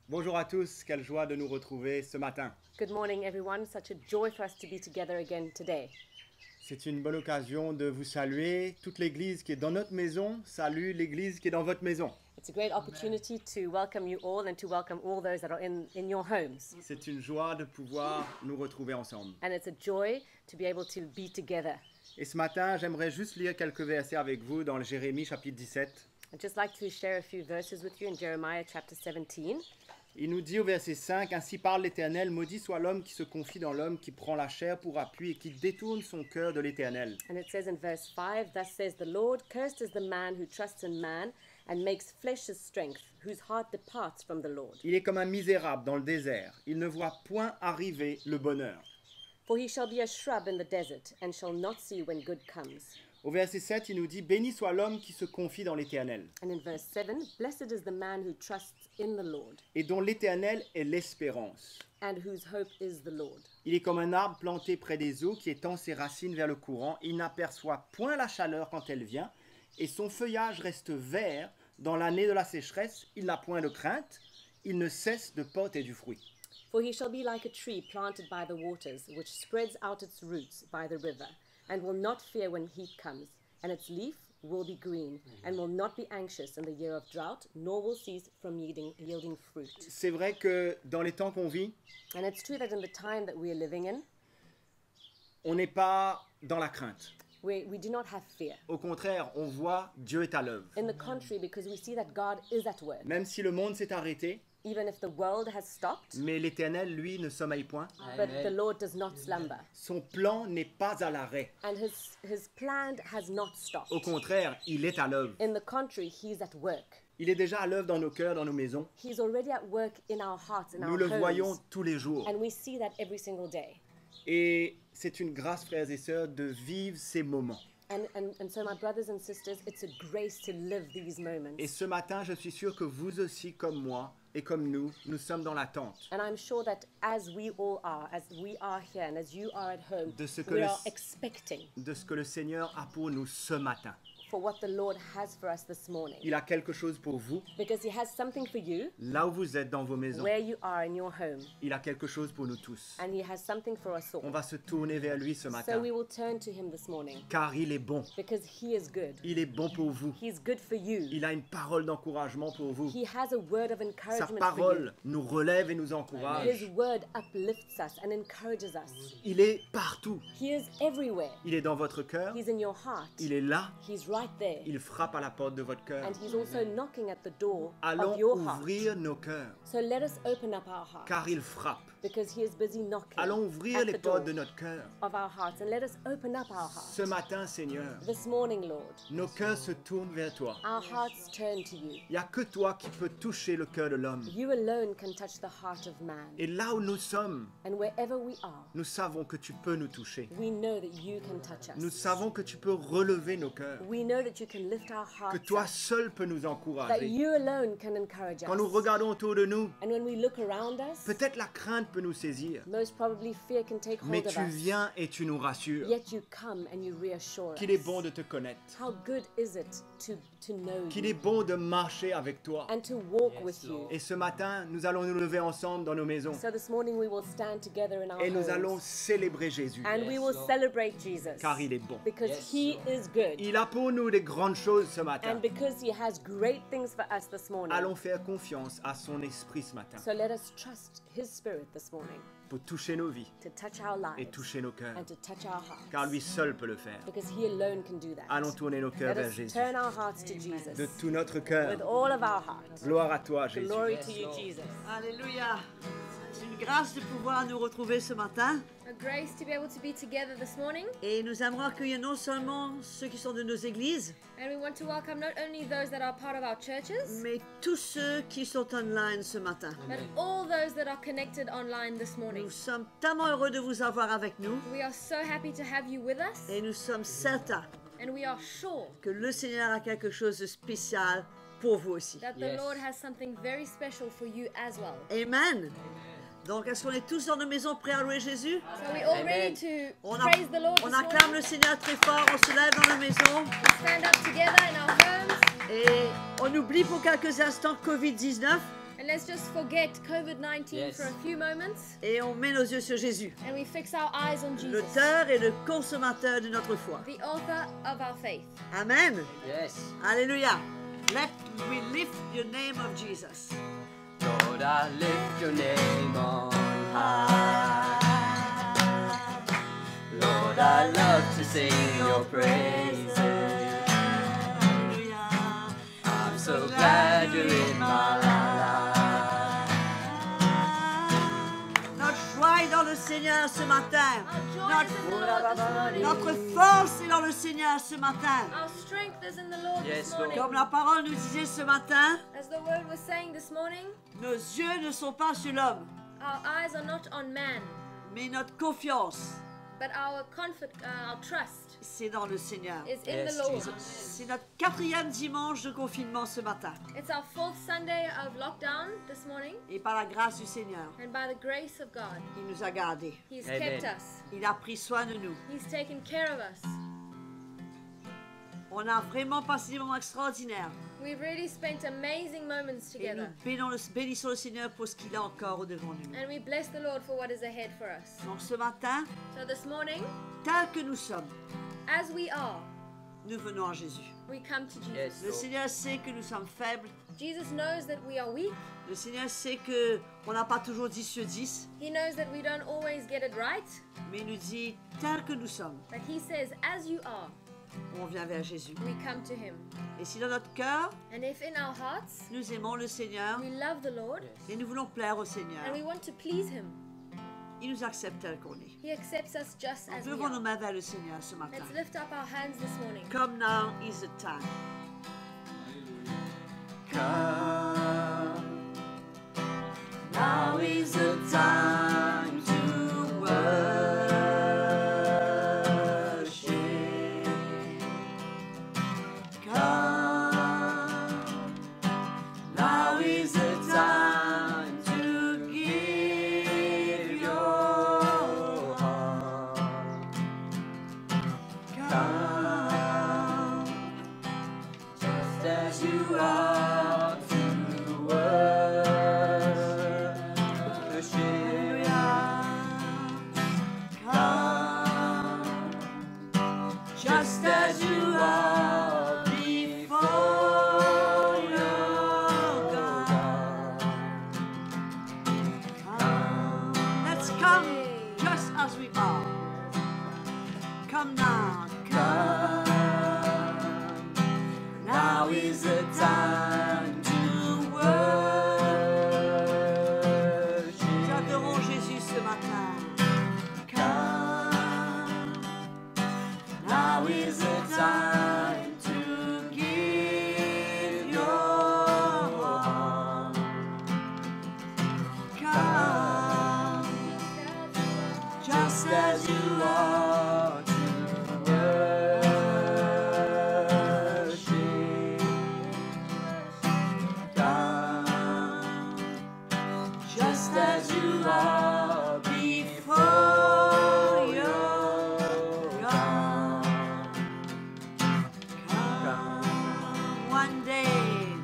Bonjour à tous, quelle joie de nous retrouver ce matin. Good morning, everyone. Such a joy for us to be together again today. C'est une bonne occasion de vous saluer. Toute l'église qui est dans notre maison salue l'église qui est dans votre maison. It's a great opportunity to welcome you all and to welcome all those that are in your homes. C'est une joie de pouvoir nous retrouver ensemble. And it's a joy to be able to be together. Et ce matin, j'aimerais juste lire quelques versets avec vous dans le Jérémie chapitre 17. I'd just like to share a few verses with you in Jeremiah chapter 17. Il nous dit au verset 5, « Ainsi parle l'Éternel, maudit soit l'homme qui se confie dans l'homme, qui prend la chair pour appui et qui détourne son cœur de l'Éternel. » And it says in verse 5, Thus says the Lord, cursed is the man who trusts in man and makes flesh his strength, whose heart departs from the Lord. Il est comme un misérable dans le désert. Il ne voit point arriver le bonheur. For he shall be a shrub in the desert and shall not see when good comes. Au verset 7, il nous dit « Béni soit l'homme qui se confie dans l'Éternel, And in verse 7, Blessed is the man who trusts in the Lord, et dont l'Éternel est l'espérance. and whose hope is the Lord. Il est comme un arbre planté près des eaux qui étend ses racines vers le courant. Il n'aperçoit point la chaleur quand elle vient, et son feuillage reste vert dans l'année de la sécheresse. Il n'a point de crainte, il ne cesse de porter du fruit. » For he shall be like a tree planted by the waters, which spreads out its roots by the river, and will not fear when heat comes, and its leaf will be green, and will not be anxious in the year of drought, nor will cease from yielding fruit. C'est vrai que dans les temps qu'on vit, And it's true that in the time that we are living in, on n'est pas dans la crainte. we do not have fear. Au contraire, on voit Dieu est à l'œuvre. In the contrary, because we see that God is at work. Même si le monde s'est arrêté, Even if the world has stopped, mais l'Éternel, lui, ne sommeille point. but the Lord does not slumber. Son plan n'est pas à l'arrêt. And his plan has not stopped. Au contraire, il est à l'œuvre. In the contrary, he's at work. Il est déjà à l'œuvre dans nos cœurs, dans nos maisons. He's already at work in our hearts, in Nous our le voyons homes. tous les jours. And we see that every single day. Et c'est une grâce, frères et sœurs, de vivre ces moments. And so, my brothers and sisters, it's a grace to live these moments. Et ce matin, je suis sûr que vous aussi, comme moi et comme nous sommes dans l'attente And I'm sure that as we all are, as we are here and as you are at home, de ce que we le- are expecting de ce que le Seigneur a pour nous ce matin. for what the Lord has for us this morning. Il a quelque chose pour vous, Because he has something for you là où vous êtes dans vos maisons. where you are in your home. Il a quelque chose pour nous tous. And he has something for us On all. va se tourner vers lui ce So matin, we will turn to him this morning. car il est bon. Because he is good. Il est bon pour vous. He's good for you. Il a une parole d'encouragement pour vous. He has a word of Sa encouragement for you. parole nous relève et nous His encourage. word uplifts us and encourages us. Il est partout. He is everywhere. Il est dans votre cœur. He's in your heart. Il est là. He's right there. Il frappe à la porte de votre cœur. And he's also knocking at the door Allons of your heart. ouvrir nos cœurs, So let us open up our hearts. car il frappe. Because he is busy knocking Allons ouvrir at les the door portes de notre cœur. of our hearts. And let us open up our Ce hearts. matin, Seigneur, This morning, Lord, nos cœurs se tournent vers toi. our hearts turn to you. Il n'y a que toi qui peux toucher le cœur de l'homme. You alone can touch the heart of man. Et là où nous sommes, And wherever we are, nous savons que tu peux nous toucher. we know that you can touch Nous us. savons que tu peux relever nos cœurs. We know that you can lift our Que hearts toi up. seul peux nous That encourager. you alone can encourage Quand nous us. regardons autour de nous, And when we look around us, peut-être la crainte peut nous saisir. most probably fear can take Mais hold of tu us. viens et tu nous rassures Yet you come and you reassure qu'il est us. bon de te connaître. How good is it to know Qu'il you est bon de marcher avec toi. and to walk with you. Et ce matin, nous allons nous lever ensemble dans nos maisons. So this morning we will stand together in our Et nous allons homes célébrer Jésus. and we will celebrate Jesus Car il est bon. because he is good Il a pour nous des grandes choses ce matin. and because he has great things for us this morning. Allons faire confiance à son esprit ce matin So let us trust his spirit this morning pour toucher nos vies to touch our et lives toucher nos cœurs. and to touch our hearts. Car lui seul peut le faire. Because he alone can do that. Allons tourner nos cœurs Let vers us Jésus. turn our hearts to Jesus De tout notre with cœur. all of our heart. Gloire à toi, Jésus. Glory to you, Jesus. Alléluia. C'est une grâce de pouvoir nous retrouver ce matin. A grace to be able to be together this morning, Et nous aimerions accueillir non seulement ceux qui sont de nos églises, and we want to welcome not only those that are part of our churches, mais tous ceux qui sont online ce matin. but all those that are connected online this morning. Nous sommes tellement heureux de vous avoir avec nous We are so happy to have you with us, et nous sommes certains and we are sure que le Seigneur a quelque chose de spécial pour vous aussi. that the Lord has something very special for you as well. Amen. Donc, est-ce qu'on est tous dans nos maisons prêts à louer Jésus? So we're all ready to On, praise the Lord on this acclame morning. le Seigneur très fort, on se lève dans nos maisons We stand up together in our homes, et on oublie pour quelques instants Covid-19. and And let's just forget COVID-19 Yes. for a few moments et on met nos yeux sur Jésus, and we fix our eyes on Jesus, l'auteur et le consommateur de notre foi. the author of our faith. Amen. Yes. Alléluia. Let we lift your name of Jesus. Lord, I lift your name on high. Lord, I love to sing your praises. Alléluia. I'm so glad you're in my life. Notre joie est dans le Seigneur ce matin. Our joy is in the Lord this morning. Notre force est dans le Seigneur ce matin. Our strength is in the Lord Yes, this Lord. morning. Comme la parole nous disait ce matin, As the word was saying this morning, nos yeux ne sont pas sur l'homme, our eyes are not on man, mais notre confiance, but our trust c'est dans le Seigneur. is in Yes, the Lord. Jesus. C'est notre 4e dimanche de confinement ce matin. It's our 4th Sunday of lockdown this morning, Et par la grâce du Seigneur, and by the grace of God, il nous a gardés. He's Amen. kept us. Il a pris soin de nous. He's taken care of us. On a vraiment passé des moments extraordinaires. We've really spent amazing moments Et nous together, bénissons le Seigneur pour ce qu'il a encore au-devant de nous. and we bless the Lord for what is ahead for us. Donc ce matin, So this morning, tel que nous sommes, as we are, nous venons à Jésus. we come to Jesus. Yes, Le Lord. Seigneur sait que nous sommes faibles. Jesus knows that we are weak. Le Seigneur sait que on n'a pas toujours 10 sur 10. He knows that we don't always get it right, Mais il nous dit, tel que nous sommes, but He says, as you are, on vient vers Jésus. we come to Him. Et si dans notre cœur, And if in our hearts nous aimons le Seigneur we love the Lord et nous voulons plaire au Seigneur, and we want to please Him, il nous accepte tel qu'on est. He accepts us just as we Levons nos are. mains vers le Seigneur ce matin. Let's lift up our hands this morning. Come now is the time. Come. Now is the time to worship. Come. Now is the time to give your heart. Come. Just as you are to worship. Come, just as you are before your God. Come, Let's come just as we are. Come now. come. Now is the time to worship. Nous adorons Jésus ce matin. Come. Now is the time to give your heart. Come Just as you are to worship. Come. Just as you are before your God. Come. one day.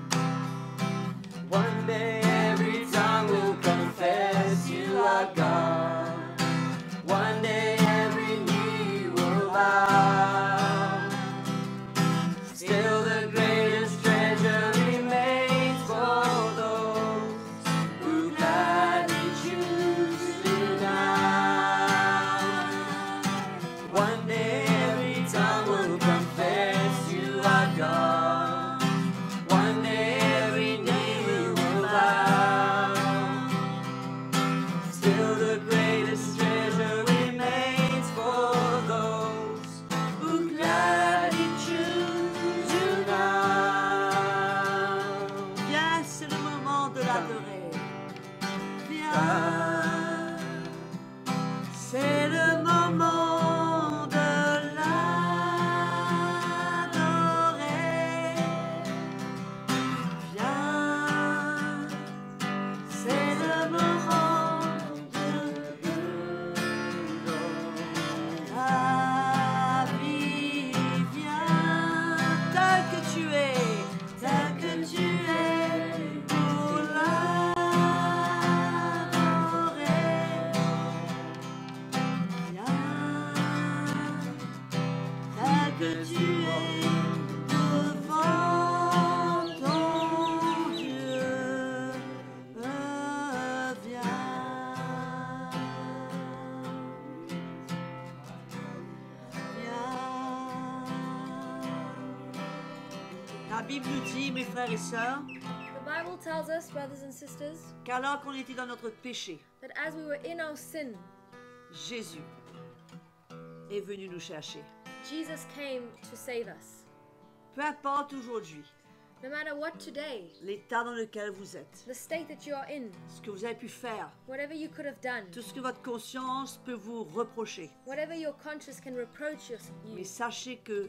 One day every tongue will confess you are God. One day every knee will bow. Still the greatest treasure remains for those who gladly choose you now. One day every tongue will confess you are God. One day every knee will bow. Still the greatest treasure remains for those who gladly choose you now. Viens, c'est le moment de l'adorer. Viens, c'est le moment de l'adorer. Viens, c'est le moment de la vie. Viens, tel que tu es pour l'adorer. Bible nous dit, mes frères et sœurs, The Bible tells us, brothers and sisters, qu'alors qu'on était dans notre péché, that as we were in our sin, Jésus est venu nous chercher. Jesus came to save us. Peu importe aujourd'hui No matter what today, l'état dans lequel vous êtes, the state that you are in, ce que vous avez pu faire, whatever you could have done, tout ce que votre conscience peut vous reprocher. whatever your conscience can reproach you, Mais sachez que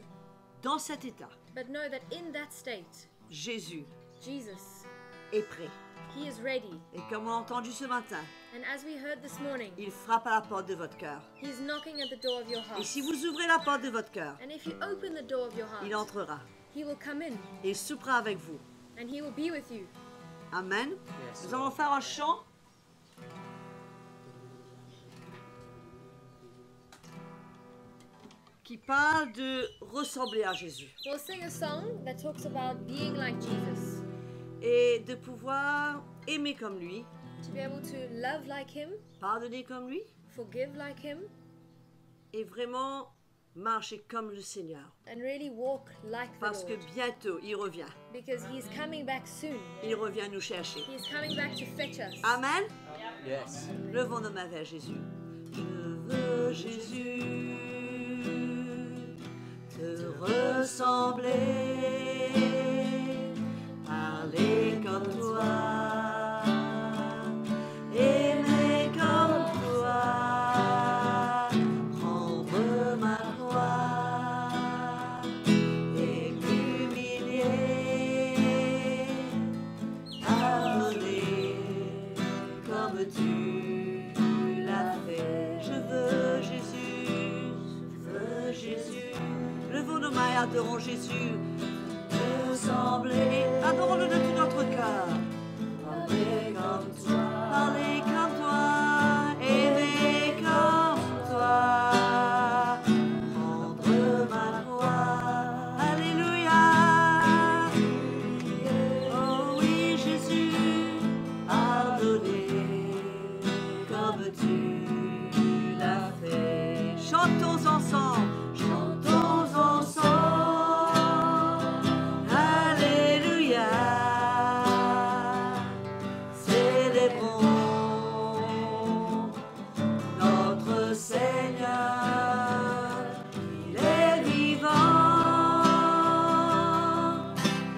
dans cet état, but know that in that state, Jésus Jesus, est prêt. He is ready. Et comme on l'a entendu ce matin, And as we heard this morning, il frappe à la porte de votre cœur. He's knocking at the door of your Et heart. si vous ouvrez la porte de votre cœur, And if you open the door of your il heart, entrera He will come in et il soupera avec vous. and He will be with you. Amen. Yes, Nous allons faire un chant qui parle de ressembler à Jésus We'll sing a song that talks about being like Jesus, et de pouvoir aimer comme lui, to be able to love like Him, pardonner comme lui forgive like Him, et vraiment marcher comme le Seigneur. and really walk like the Parce que Lord. bientôt, il revient. Because He's coming back soon. Il revient nous chercher. He's coming back to fetch us. Amen. yes. Levons nos mains vers Jésus. Je veux Jésus te ressembler, parler comme toi, aimer comme toi, prendre ma croix et m'humilier, pardonner comme tu l'as fait. Je veux Jésus, je veux Jésus. Levons nos mains et adorons Jésus. Te ressembler, adorons-le de tout notre cœur. Parler comme toi, parler comme toi, aimer comme toi, prendre ma croix. Alléluia. Oh oui, Jésus, pardonner comme tu l'as fait. Chantons ensemble, chantons ensemble. Alléluia. Célébrons notre Seigneur. Il est vivant,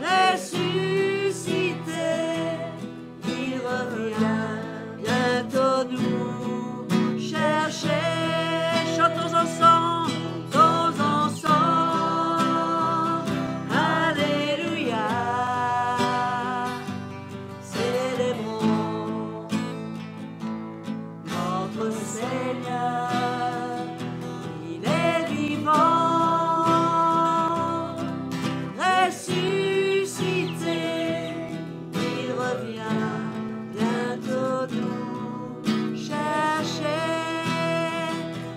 ressuscité. Il revient bientôt nous chercher. Chantons ensemble, chantons ensemble. Alléluia. Célébrons notre Seigneur. Il est vivant, ressuscité. Il revient bientôt nous chercher.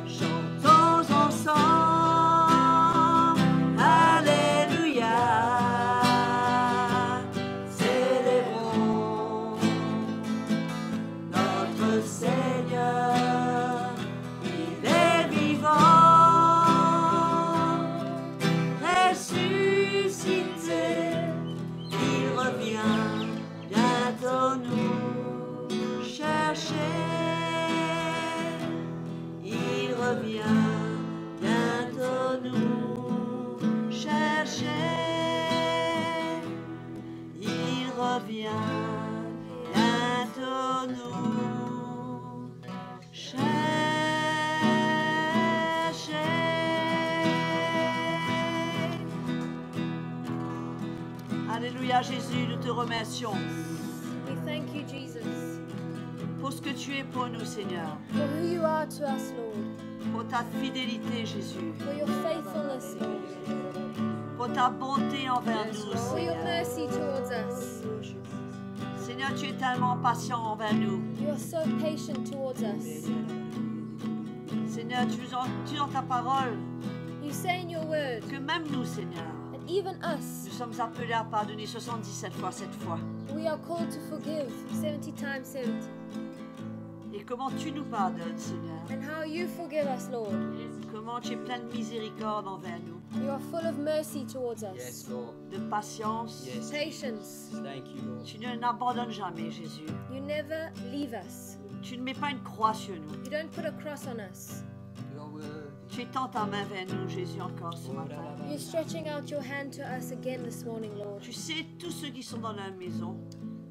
Chantons ensemble. Alléluia. Célébrons notre Seigneur. Il est vivant, ressuscité. Il revient bientôt nous chercher. Il revient bientôt nous chercher. Il revient bientôt nous chercher. Alléluia Jésus, nous te remercions We thank you, Jesus, pour ce que tu es pour nous, Seigneur, for who you are to us, Lord, pour ta fidélité, Jésus, for your faithfulness, Lord, pour ta bonté envers nous, for your Seigneur. mercy towards us. Seigneur, tu es tellement patient envers nous. You are so patient towards us. Seigneur, tu dis dans ta parole You say in your word que même nous, Seigneur, that even us, nous sommes appelés à pardonner 77 fois 7 fois. we are called to forgive 70 times 70. Et comment tu nous pardonnes, Seigneur. and how you forgive us, Lord. Comment tu es plein de miséricorde envers nous, You are full of mercy towards us, Yes, Lord. de patience. Yes. patience. Thank you, Lord. Tu ne n'abandonnes jamais, Jésus. You never leave us. Tu ne mets pas une croix sur nous. You don't put a cross on us. You are worthy. Tu étends ta main vers nous, Jésus, encore ce matin. You're stretching out your hand to us again this morning, Lord. Tu sais tous ceux qui sont dans leur maison,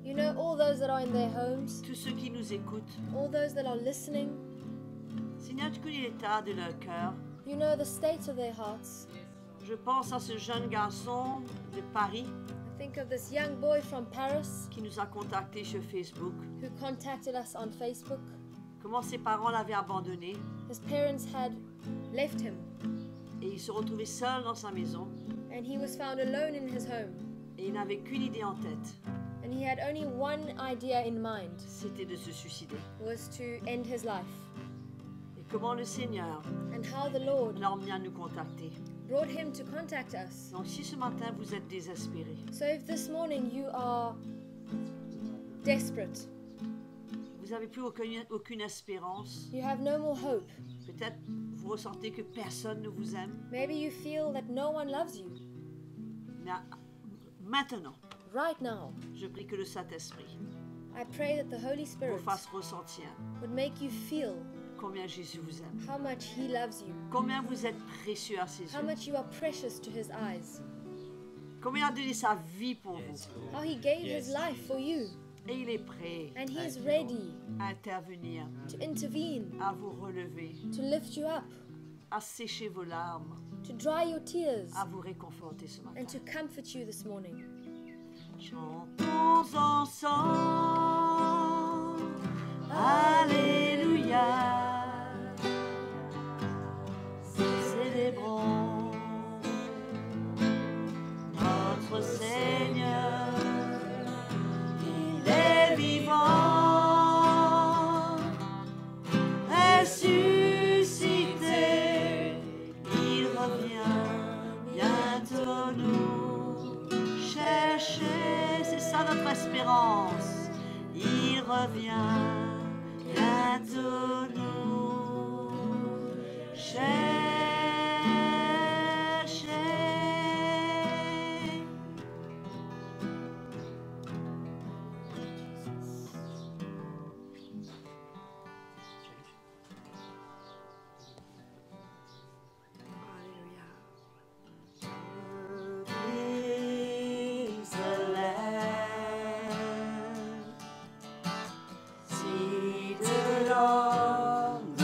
You know all those that are in their homes, tous ceux qui nous écoutent. all those that are listening. Seigneur, tu connais l'état de leur cœur. You know the state of their hearts. Je pense à ce jeune garçon de Paris I think of this young boy from Paris qui nous a contactés sur Facebook. who contacted us on Facebook. Comment ses parents l'avaient abandonné His parents had left him, et il se retrouvait seul dans sa maison and he was found alone in his home. et il n'avait qu'une idée en tête, And he had only one idea in mind, c'était de se suicider. was to end his life. Et comment le Seigneur And how the Lord l'a emmené à nous contacter. brought him to contact us. Donc si ce matin vous êtes désespéré, So if this morning you are desperate, vous n'avez plus aucune espérance, you have no more hope, peut-être vous ressentez que personne ne vous aime, maybe you feel that no one loves you, mais maintenant, right now, je prie que le Saint-Esprit I pray that the Holy vous Spirit fasse ressentir would make you feel combien Jésus vous aime, how much He loves you, combien vous êtes précieux à ses how yeux, much you are precious to His eyes, combien il a donné sa vie pour vous. how He gave His life for you, Et il est prêt and He is ready à intervenir, to intervene, à vous relever, to lift you up, à sécher vos larmes, to dry your tears, à vous réconforter ce matin. and to comfort you this morning. Chantons ensemble, Alléluia, célébrons notre Seigneur, il est vivant, ressuscité, il revient bientôt nous chercher, c'est ça notre espérance, il revient bientôt nous chercher. Is the Lamb seated on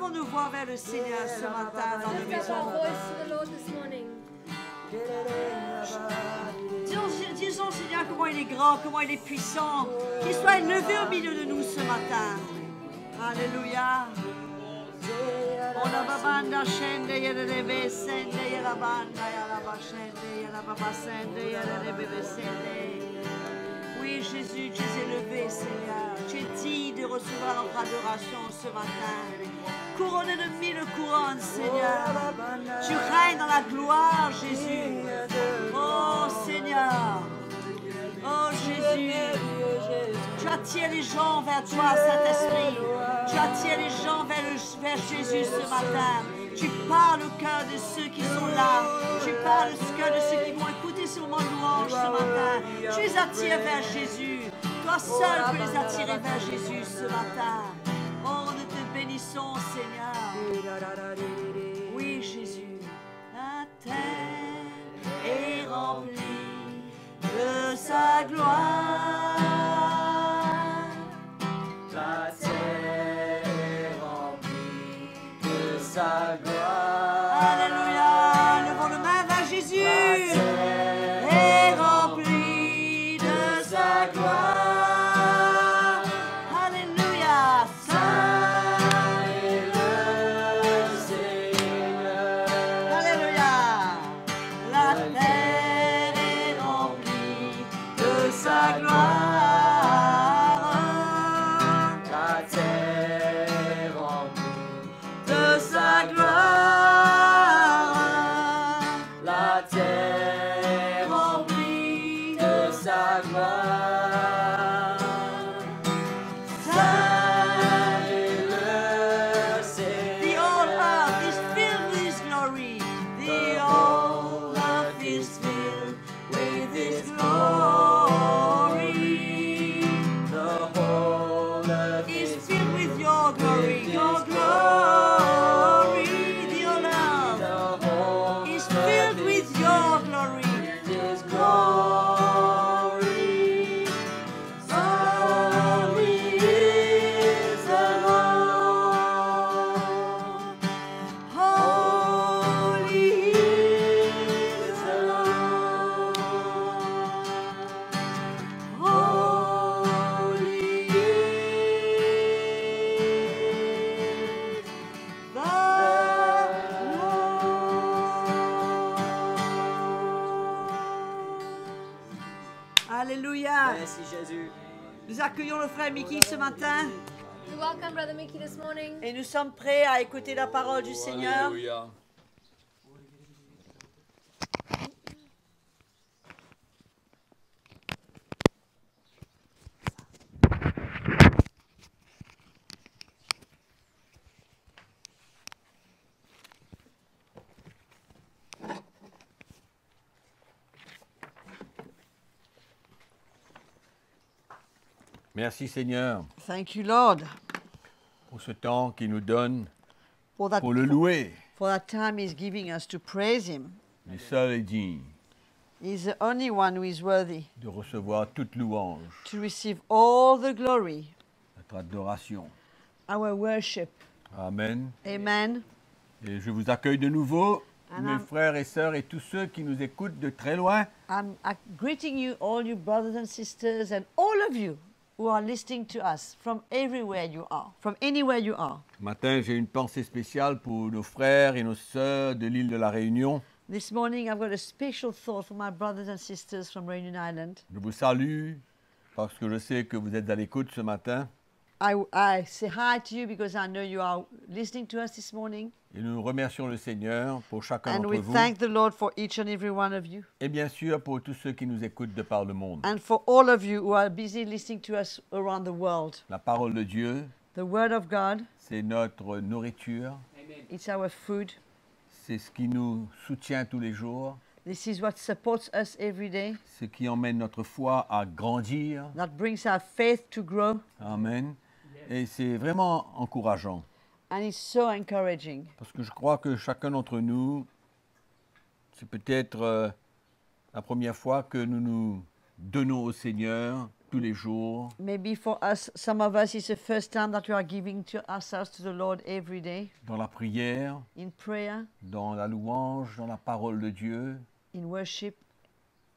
Élevons nos voix vers le Seigneur ce matin dans nos Lift up maisons. our voice to the Lord this morning. Disons au Seigneur comment il est grand, comment il est puissant. Qu'il soit élevé au milieu de nous ce matin. Alléluia. Ola babanda shende yerebe sende yerabanda yaraba shende yaraba sende yerebe sende. Oui, Jésus, tu es élevé, Seigneur. Tu es digne de recevoir notre adoration ce matin. Couronné de 1000 couronnes, Seigneur. Tu règnes dans la gloire, Jésus. Oh, Seigneur. Oh, Jésus. Tu attires les gens vers toi, Saint-Esprit. Tu attires les gens vers Jésus ce matin. Tu parles au cœur de ceux qui sont là. Tu parles au cœur de ceux qui vont écouter ce moment de louange ce matin. Tu les attires vers Jésus. Toi seul peux les attirer vers Jésus ce matin. Oh, nous te bénissons, Seigneur. Oui, Jésus. La terre est remplie de sa gloire. La terre est remplie de sa gloire. Alléluia. Levons nos mains vers Jésus. Est remplie de sa gloire. Alléluia. Saint est le Seigneur. Alléluia. La terre est remplie de sa gloire. La terre est remplie De sa gloire. La terre est remplie de sa gloire. Saint est le The Seigneur. whole earth is filled with His glory. The whole earth is filled with His glory. The whole earth Is is filled with your glory. Your glory. The whole earth the whole is filled with your glory. His glory. Holy is the Lord. Holy is the Lord. Holy is the Lord. Alléluia. Merci Jésus. Nous accueillons le frère Mickey ce matin We welcome Brother Mickey this morning. et nous sommes prêts à écouter la parole du Seigneur. Alléluia. Merci Seigneur Thank you, Lord, pour ce temps qu'il nous donne for that, pour le louer. for that time He's giving us to praise Him. Il seul est digne He's the only one who is worthy de recevoir toute louange, to receive all the glory, notre adoration. our worship. Amen. Amen. Et je vous accueille de nouveau, mes Amen. frères et sœurs et tous ceux qui nous écoutent de très loin. I'm greeting you, all you brothers and sisters, and all of you who are listening to us from everywhere you are, from anywhere you are. Ce matin, j'ai une pensée spéciale pour nos frères et nos sœurs de l'île de la Réunion. This morning, I've got a special thought for my brothers and sisters from Reunion Island. Je vous salue parce que je sais que vous êtes à l'écoute ce matin. I say hi to you because I know you are listening to us this morning. Et nous remercions le Seigneur pour chacun And d'entre we vous. thank the Lord for each and every one of you. Et bien sûr pour tous ceux qui nous écoutent de par le monde. And for all of you who are busy listening to us around the world. La parole de Dieu, The Word of God, c'est notre nourriture. it's our food. C'est ce qui nous soutient tous les jours. This is what supports us every day, Ce qui emmène notre foi à grandir. that brings our faith to grow. Amen. Et c'est vraiment encourageant. And it's so encouraging. Parce que je crois que chacun d'entre nous, c'est peut-être la première fois que nous nous donnons au Seigneur tous les jours, Maybe for us, some of us, it's the first time that we are giving to ourselves to the Lord every day dans la prière, in prayer, dans la louange, dans la parole de Dieu. in worship,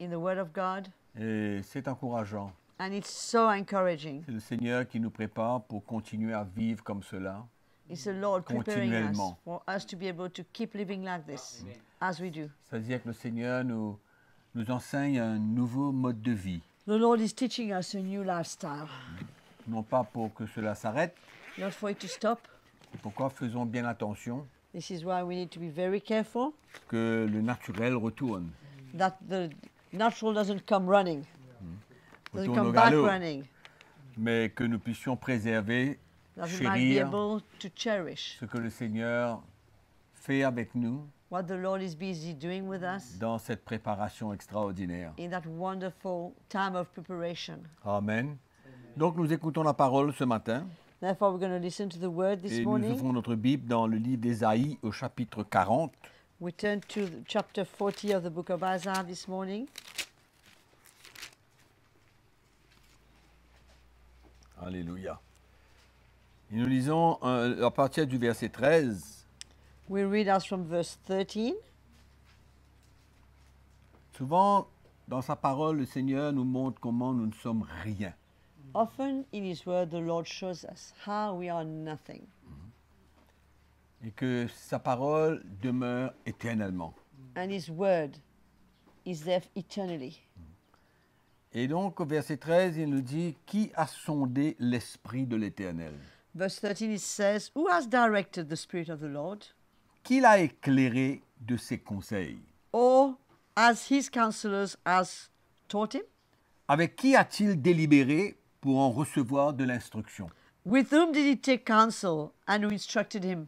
in the Word of God. Et c'est encourageant. And it's so encouraging. C'est le Seigneur qui nous prépare pour continuer à vivre comme cela. It's the Lord preparing us Continuellement. for us to be able to keep living like this, as we do. C'est-à-dire que le Seigneur nous enseigne un nouveau mode de vie. The Lord is teaching us a new lifestyle, Non pas pour que cela s'arrête. not for it to stop. Pourquoi faisons bien attention This is why we need to be very careful que le naturel retourne. that the natural doesn't come running, doesn't Retourne au come back galop. running, Mais que nous puissions préserver, that we might be chérir able to cherish ce que le Seigneur fait avec nous what the Lord is busy doing with us dans cette préparation extraordinaire. in that wonderful time of preparation. Amen. Donc nous écoutons la parole ce matin Therefore, we're going to listen to the word this et nous morning. ouvrons notre Bible dans le livre d'Ésaïe au chapitre 40. We turn to chapter 40 of the book of Isaiah this morning. Alléluia. Et nous lisons à partir du verset 13. We read us from verse 13. Souvent, dans sa parole, le Seigneur nous montre comment nous ne sommes rien. Often in His word, the Lord shows us how we are nothing, Et que sa parole demeure éternellement. and His word is there eternally. Et donc, au verset 13, il nous dit « Qui a sondé l'Esprit de l'Éternel? Verse 13 it says, "Who has directed the Spirit of the Lord? Qui l'a éclairé de ses conseils? Or as His counselors has taught Him? Avec qui a-t-il délibéré pour en recevoir de l'instruction? With whom did He take counsel, and who instructed Him?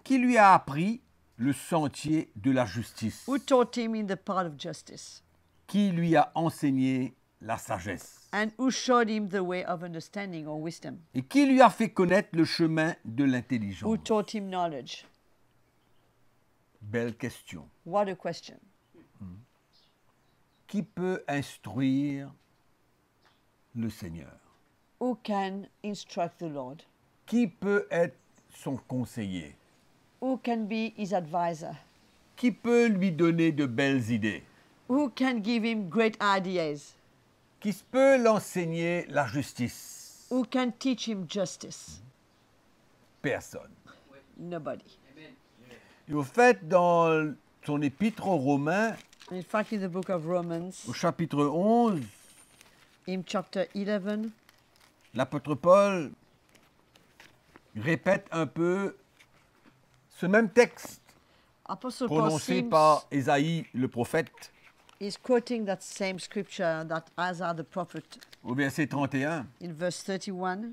Qui lui a appris le sentier de la justice? Who taught Him in the path of justice? Qui lui a enseigné la sagesse? And who showed Him the way of understanding or wisdom? Et qui lui a fait connaître le chemin de Who l'intelligence? taught Him knowledge?" Belle question. What a question. Qui peut instruire le Seigneur? Who can instruct the Lord? Qui peut être son conseiller? Who can be His advisor? Qui peut lui donner de belles idées? Who can give Him great ideas? Qui peut l'enseigner la justice? Who can teach Him justice? Personne. Nobody. Et au fait, dans son épître aux Romains, In fact, in the book of Romans, au chapitre 11, in chapter 11, l'apôtre Paul répète un peu ce même texte Apostle Paul prononcé seems par Ésaïe le prophète is quoting that same scripture that Isaiah the prophet au verset 31. in verse 31.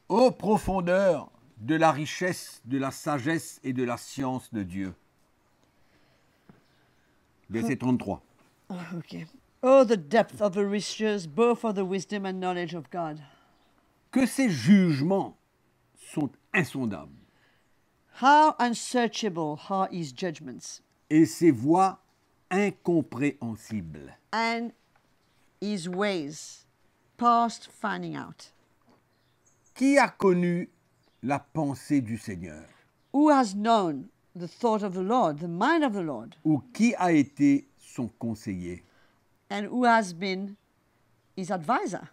Ô profondeur de la richesse, de la sagesse et de la science de Dieu. Verset 33. Okay. Oh, the depth of the riches, both of the wisdom and knowledge of God. Que ses jugements sont insondables How unsearchable are His judgments, et ses voies incompréhensibles. and His ways past finding out. Qui a connu la pensée du Seigneur? Who has known the thought of the Lord, the mind of the Lord, Ou qui a été son conseiller? and who has been His advisor,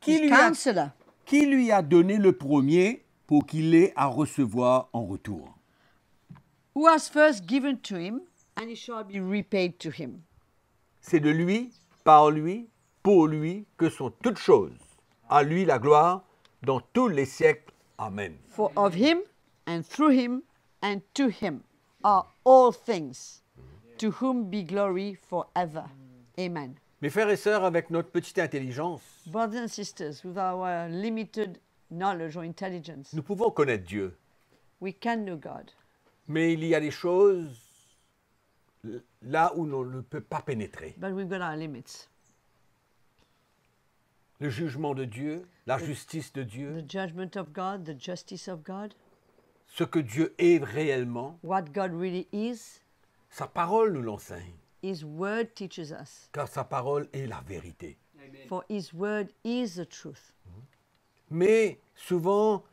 Qui His lui, a, counselor? qui lui a donné le premier pour qu'il ait à recevoir en retour? Who has first given to Him, and He shall be repaid to Him. C'est de lui, par lui, pour lui que sont toutes choses. À lui la gloire dans tous les siècles. Amen. For of Him, and through Him, and to Him are all things, to whom be glory forever. Amen. Mes frères et sœurs, avec notre petite intelligence, Brothers and sisters, with our limited knowledge or intelligence, nous pouvons connaître Dieu. we can know God. Mais il y a des choses là où l'on ne peut pas pénétrer. But we've got our limits. Le jugement de Dieu, la justice de Dieu, The judgment of God, the justice of God, ce que Dieu est réellement, what God really is, sa parole nous l'enseigne, His word teaches us. car sa parole est la vérité. For His word is the truth. Mais souvent,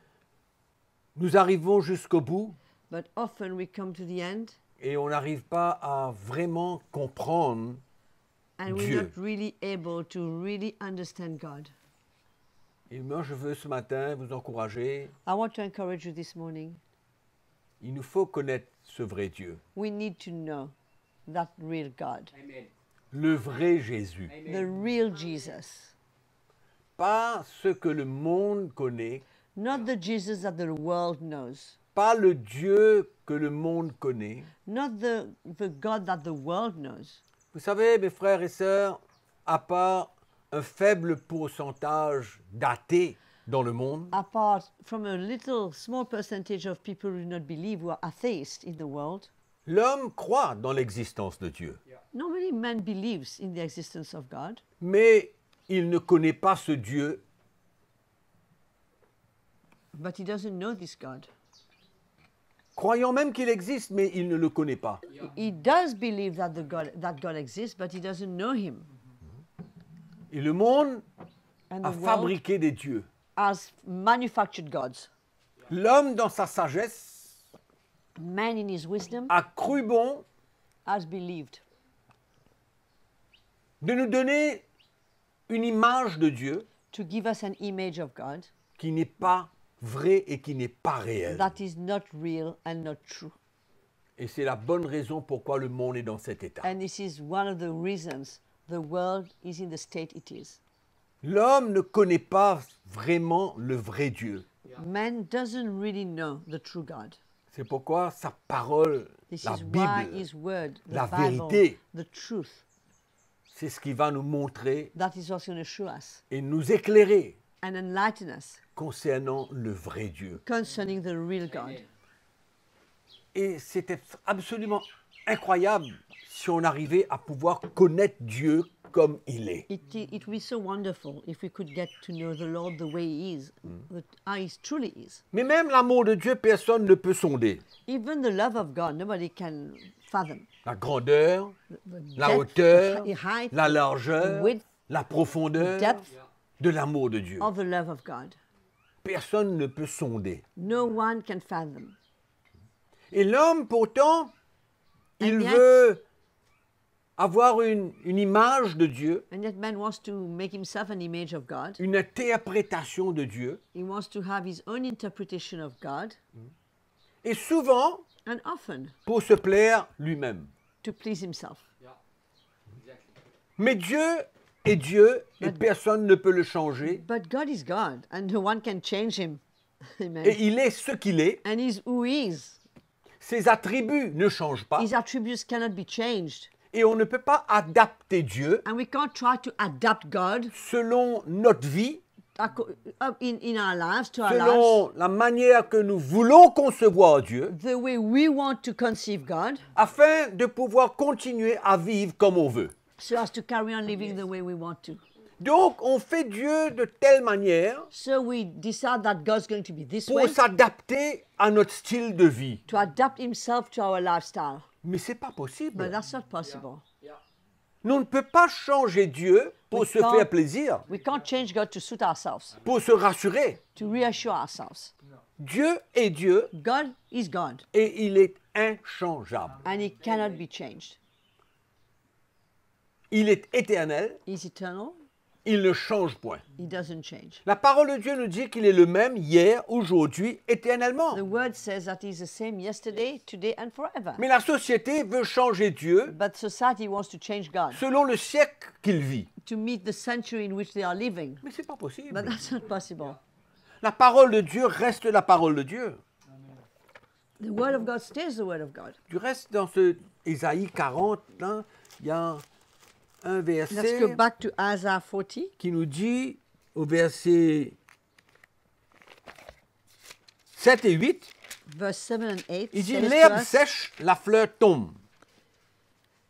nous arrivons jusqu'au bout But often we come to the end et on n'arrive pas à vraiment comprendre and we're Dieu. not really able to really understand God. Et moi, je veux ce matin vous encourager. I want to encourage you this morning. Il nous faut connaître ce vrai Dieu, We need to know that real God, le vrai Jésus. the real Jesus. Pas ce que le monde connaît, Not the Jesus that the world knows. pas le Dieu que le monde connaît. Not the God that the world knows. Vous savez, mes frères et sœurs, à part un faible pourcentage d'athées dans le monde, Apart from a little small percentage of people who do not believe, who are atheists in the world, l'homme croit dans l'existence de Dieu. normally man believes in the existence of God, Mais il ne connaît pas ce Dieu. but he doesn't know this God. Croyant même qu'il existe, mais il ne le connaît pas. He does believe that that God exists, but he doesn't know him. Et le monde And a the world fabriqué des dieux. has manufactured gods. L'homme, dans sa sagesse, Man in his wisdom a cru bon has believed de nous donner une image de Dieu to give us an image of God qui n'est pas vraie et qui n'est pas réelle. that is not real and not true. Et c'est la bonne raison pourquoi le monde est dans cet état. And this is one of the reasons the world is in the state it is. L'homme ne connaît pas vraiment le vrai Dieu. Man doesn't really know the true God. C'est pourquoi sa parole, This la is why Bible, his word, the la Bible, vérité, the truth, c'est ce qui va nous montrer that is what's going to show us et nous éclairer and enlighten us concernant le vrai Dieu. concerning the real God. Et c'était absolument incroyable si on arrivait à pouvoir connaître Dieu comme il est. It would be so wonderful if we could get to know the Lord the way He is, how He truly is. Mais même l'amour de Dieu, personne ne peut sonder. Even the love of God, nobody can fathom. La grandeur, la depth, hauteur, the height, la largeur, the width, la profondeur depth de l'amour de Dieu. of the love of God. Personne ne peut sonder. No one can fathom. Et l'homme, pourtant, il And yet- veut avoir une image de Dieu, And yet man wants to make himself an image of God. une interprétation de Dieu. He wants to have his own interpretation of God, Et souvent, and often pour se plaire lui-même. to please himself. Mais Dieu est Dieu et But- personne ne peut le changer. But God is God, and no one can change him. Amen. Et il est ce qu'il est. And he's who he is. Ses attributs ne changent pas. His attributes cannot be changed. Et on ne peut pas adapter Dieu And we can't try to adapt God selon notre vie, in our lives, to our lives, selon la manière que nous voulons concevoir Dieu, the way we want to conceive God, afin de pouvoir continuer à vivre comme on veut. so as to carry on living the way we want to. Donc, on fait Dieu de telle manière So we decide that God's going to be this pour way, s'adapter à notre style de vie. to adapt himself to our lifestyle. Mais c'est pas But possible. that's not possible. Nous ne peut pas changer Dieu pour We se can't- faire plaisir, We can't change God to suit ourselves, pour se rassurer. to reassure ourselves. Dieu est Dieu God is God, et il est inchangeable. and he cannot be changed. Il est éternel, He's eternal, il ne change point. he doesn't change. La parole de Dieu nous dit qu'il est le même hier, aujourd'hui, éternellement. The word says that he's the same yesterday, today, and forever. Mais la société veut changer Dieu But society wants to change God selon le siècle qu'il vit. to meet the century in which they are living. Mais c'est pas possible. But that's not possible. La parole de Dieu reste la parole de Dieu. The word of God stays the word of God. Du reste, dans ce Ésaïe 40, là, il y a un Let's go verset back to Isaiah 40, qui nous dit, au verset 7 et 8, verse 7 and 8. il dit, says to l'herbe us, sèche, la fleur tombe,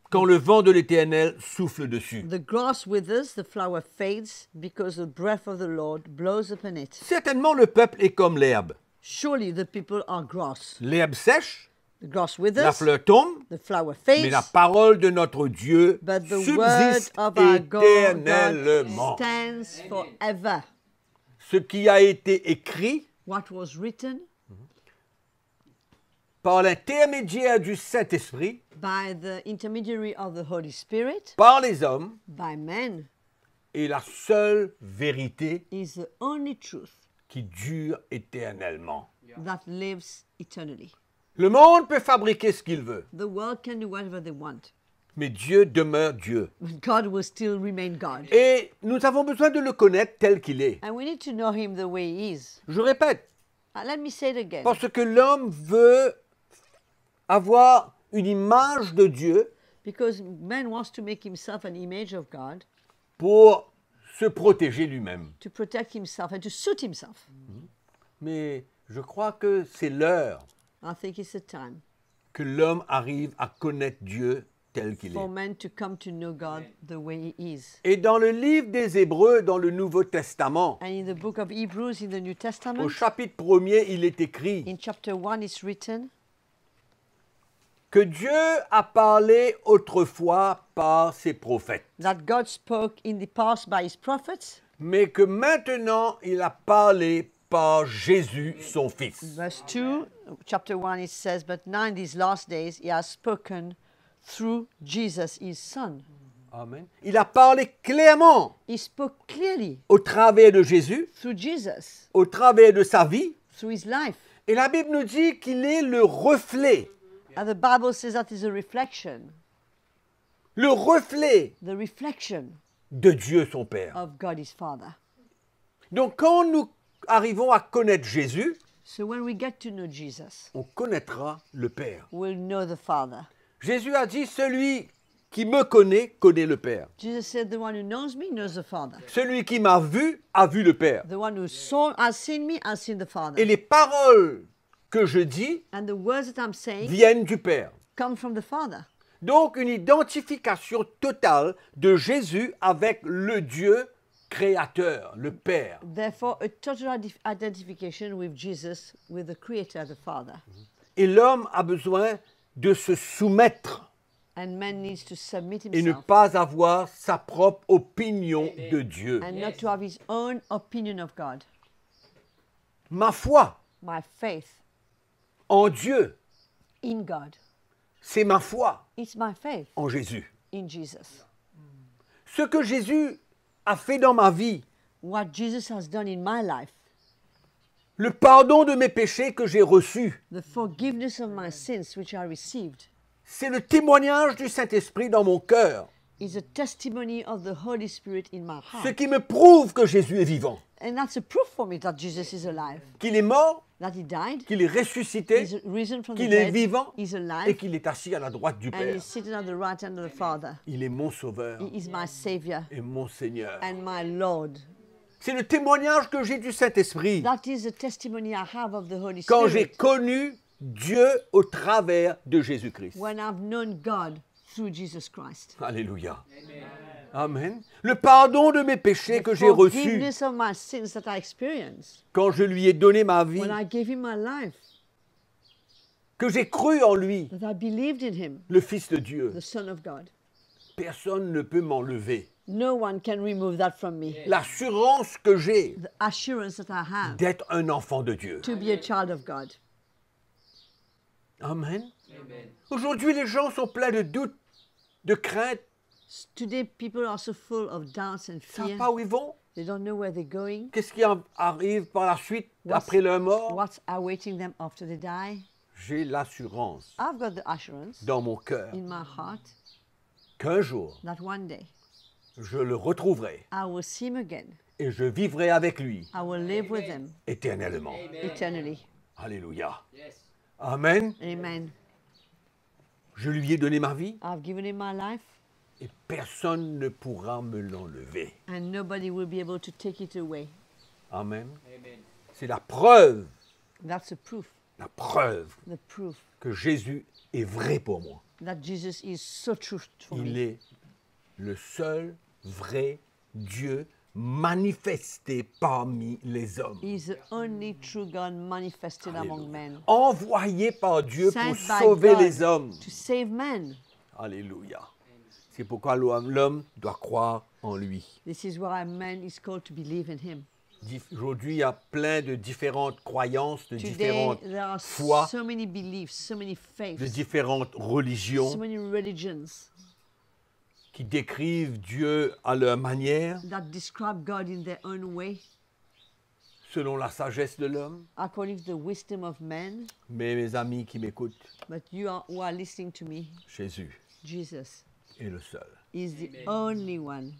quand le vent de l'Éternel souffle dessus. the grass withers, the flower fades, because the breath of the Lord blows upon it. Certainement, le peuple est comme l'herbe. Surely the people are grass. L'herbe sèche, The grass La withers, fleur tombe, the flower mais la fades, parole de notre Dieu but the word subsiste of our God éternellement. stands forever. Ce qui a été écrit What was written par l'intermédiaire du Saint-Esprit, by the intermediary of the Holy Spirit, par les hommes, by men, est la seule vérité is the only truth qui dure éternellement. that lives eternally. Le monde peut fabriquer ce qu'il veut, The world can do whatever they want, mais Dieu demeure Dieu. but God will still remain God. Et nous avons besoin de le connaître tel qu'il est. And we need to know Him the way He is. Je répète, Let me say it again. parce que l'homme veut avoir une image de Dieu Because man wants to make himself an image of God, pour se protéger lui-même. to protect himself and to suit himself. Mais je crois que c'est l'heure I think it's the time que l'homme arrive à connaître Dieu tel qu'il for est. man to come to know God the way He is. Et dans le livre des Hébreux, dans le Nouveau Testament, And in the book of Hebrews in the New au Testament, chapitre 1er, il est écrit in chapter 1, it's written que Dieu a parlé autrefois par ses prophètes, that God spoke in the past by His prophets, mais que maintenant il a parlé par Jésus, son Fils. verse 2, chapter 1, it says, but now in these last days He has spoken through Jesus, His Son. Amen. Il a parlé clairement He spoke clearly au travers de Jésus, through Jesus, au travers de sa vie. through His life. Et la Bible nous dit qu'il est le reflet And the Bible says that is a reflection, le reflet the reflection de Dieu son Père. of God His Father. Donc quand nous arrivons à connaître Jésus, So when we get to know Jesus, on connaîtra le Père. we'll know the Father. Jésus a dit, celui qui me connaît le Père. Jesus said, the one who knows me knows the Father. Celui qui m'a vu a vu le Père. The one who has seen me has seen the Father. Et les paroles que je dis And the words that I'm saying viennent du Père. come from the Father. Donc une identification totale de Jésus avec le Dieu créateur, le Père. Therefore, a total identification with Jesus, with the Creator, the Father. Et l'homme a besoin de se soumettre And man needs to submit et ne himself pas avoir sa propre opinion de Dieu. and not to have his own opinion of God. Ma foi My faith en Dieu, in God. c'est ma foi It's my faith en Jésus. in Jesus. Ce que Jésus a fait dans ma vie, What Jesus has done in my life, le pardon de mes péchés que j'ai reçu, the forgiveness of my sins which I received, c'est le témoignage du Saint-Esprit dans mon cœur, is a testimony of the Holy Spirit in my ce heart. qui me prouve que Jésus est vivant, And that's a proof for me that Jesus is alive, qu'il est mort, that He died, qu'il est ressuscité, He's risen from the qu'il est dead, vivant He's et alive, qu'il est assis à la droite du and Père. He's sitting at the right hand of the Father. Il est mon sauveur He is my Savior et mon Seigneur. and my Lord. C'est le témoignage que j'ai du Saint-Esprit That is the testimony I have of the Holy quand j'ai Spirit connu Dieu au travers de Jésus-Christ. when I've known God through Jesus Christ. Alléluia. Amen. Le pardon de mes péchés que j'ai reçu Forgiveness of my sins that I experienced quand je lui ai donné ma vie, when I gave Him my life, que j'ai cru en lui, that I believed in Him, le Fils de Dieu. the Son of God. Personne ne peut m'enlever. No one can remove that from me. L'assurance que j'ai The assurance that I have d'être un enfant de Dieu. to be a child of God. Amen. Aujourd'hui, les gens sont pleins de doutes, de craintes. Today, people are so full of doubts and Ils ne savent fear. pas où ils vont. They don't know where they're going, Qu'est-ce qui arrive par la suite, après leur mort? what's awaiting them after they die. J'ai l'assurance I've got the assurance dans mon cœur in my heart qu'un jour, that one day je le retrouverai I will see Him again. et je vivrai avec lui I will live with Him éternellement. eternally. Alléluia. Amen. Amen. Je lui ai donné ma vie I've given Him my life, et personne ne pourra me l'enlever. and nobody will be able to take it away. Amen. C'est la preuve That's la preuve the proof que Jésus est vrai pour moi. that Jesus is so true for Il me. est le seul vrai Dieu manifesté parmi les hommes. He's the only true God manifested among men. Envoyé par Dieu pour Sent by sauver God les hommes. to save men. Alléluia. C'est pourquoi l'homme doit croire en lui. This is why man is called to believe in him. Aujourd'hui, il y a plein de différentes croyances, de Today, différentes there are foi, so many beliefs, so many de faiths, différentes so religions many religions qui décrivent Dieu à leur manière, that describe God in their own way, selon la sagesse de l'homme. according to the wisdom of men. Mais mes amis qui m'écoutent, But who are listening to me, Jésus Jesus est le seul is the only one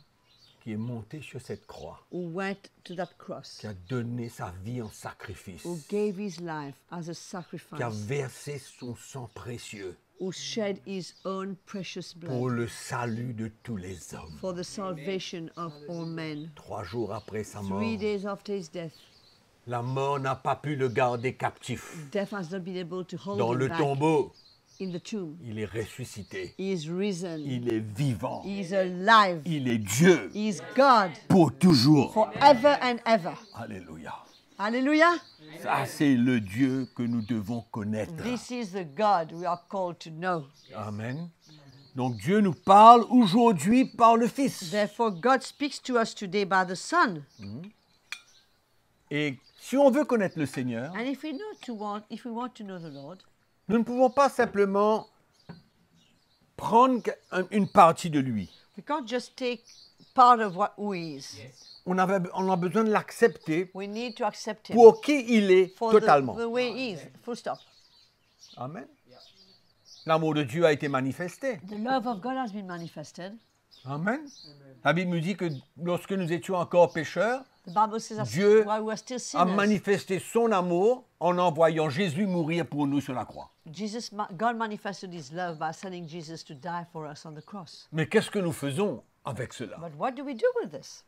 qui est monté sur cette croix, who went to that cross, qui a donné sa vie en sacrifice, who gave his life as a qui a sacrifice, versé son sang précieux who shed his own precious pour blood le salut de tous les hommes. for the salvation of all men. 3 jours après sa mort, 3 days after his death, la mort n'a pas pu le garder captif. death has not been able to hold Dans him le back tombeau, in the tomb. il est ressuscité. He is risen. Il est vivant. He is alive. Il est Dieu He is God pour toujours. forever and ever. Alléluia. Hallelujah. Ça, c'est le Dieu que nous devons connaître. This is the God we are called to know. Amen. Donc Dieu nous parle aujourd'hui par le Fils. Therefore, God speaks to us today by the Son. Et si on veut connaître le Seigneur, And if we want to know the Lord, nous ne pouvons pas simplement prendre une partie de lui. we can't just take part of who He is. On a besoin de l'accepter We need to accept Him pour qui il est for totalement. the way He is. Full stop. Amen. L'amour de Dieu a été manifesté. The love of God has been manifested. Amen. La Bible nous dit que lorsque nous étions encore pécheurs, The Bible says that Dieu while we were still a sinners, manifesté son amour en envoyant Jésus mourir pour nous sur la croix. God manifested His love by sending Jesus to die for us on the cross. Mais qu'est-ce que nous faisons avec cela? But what do we do with this?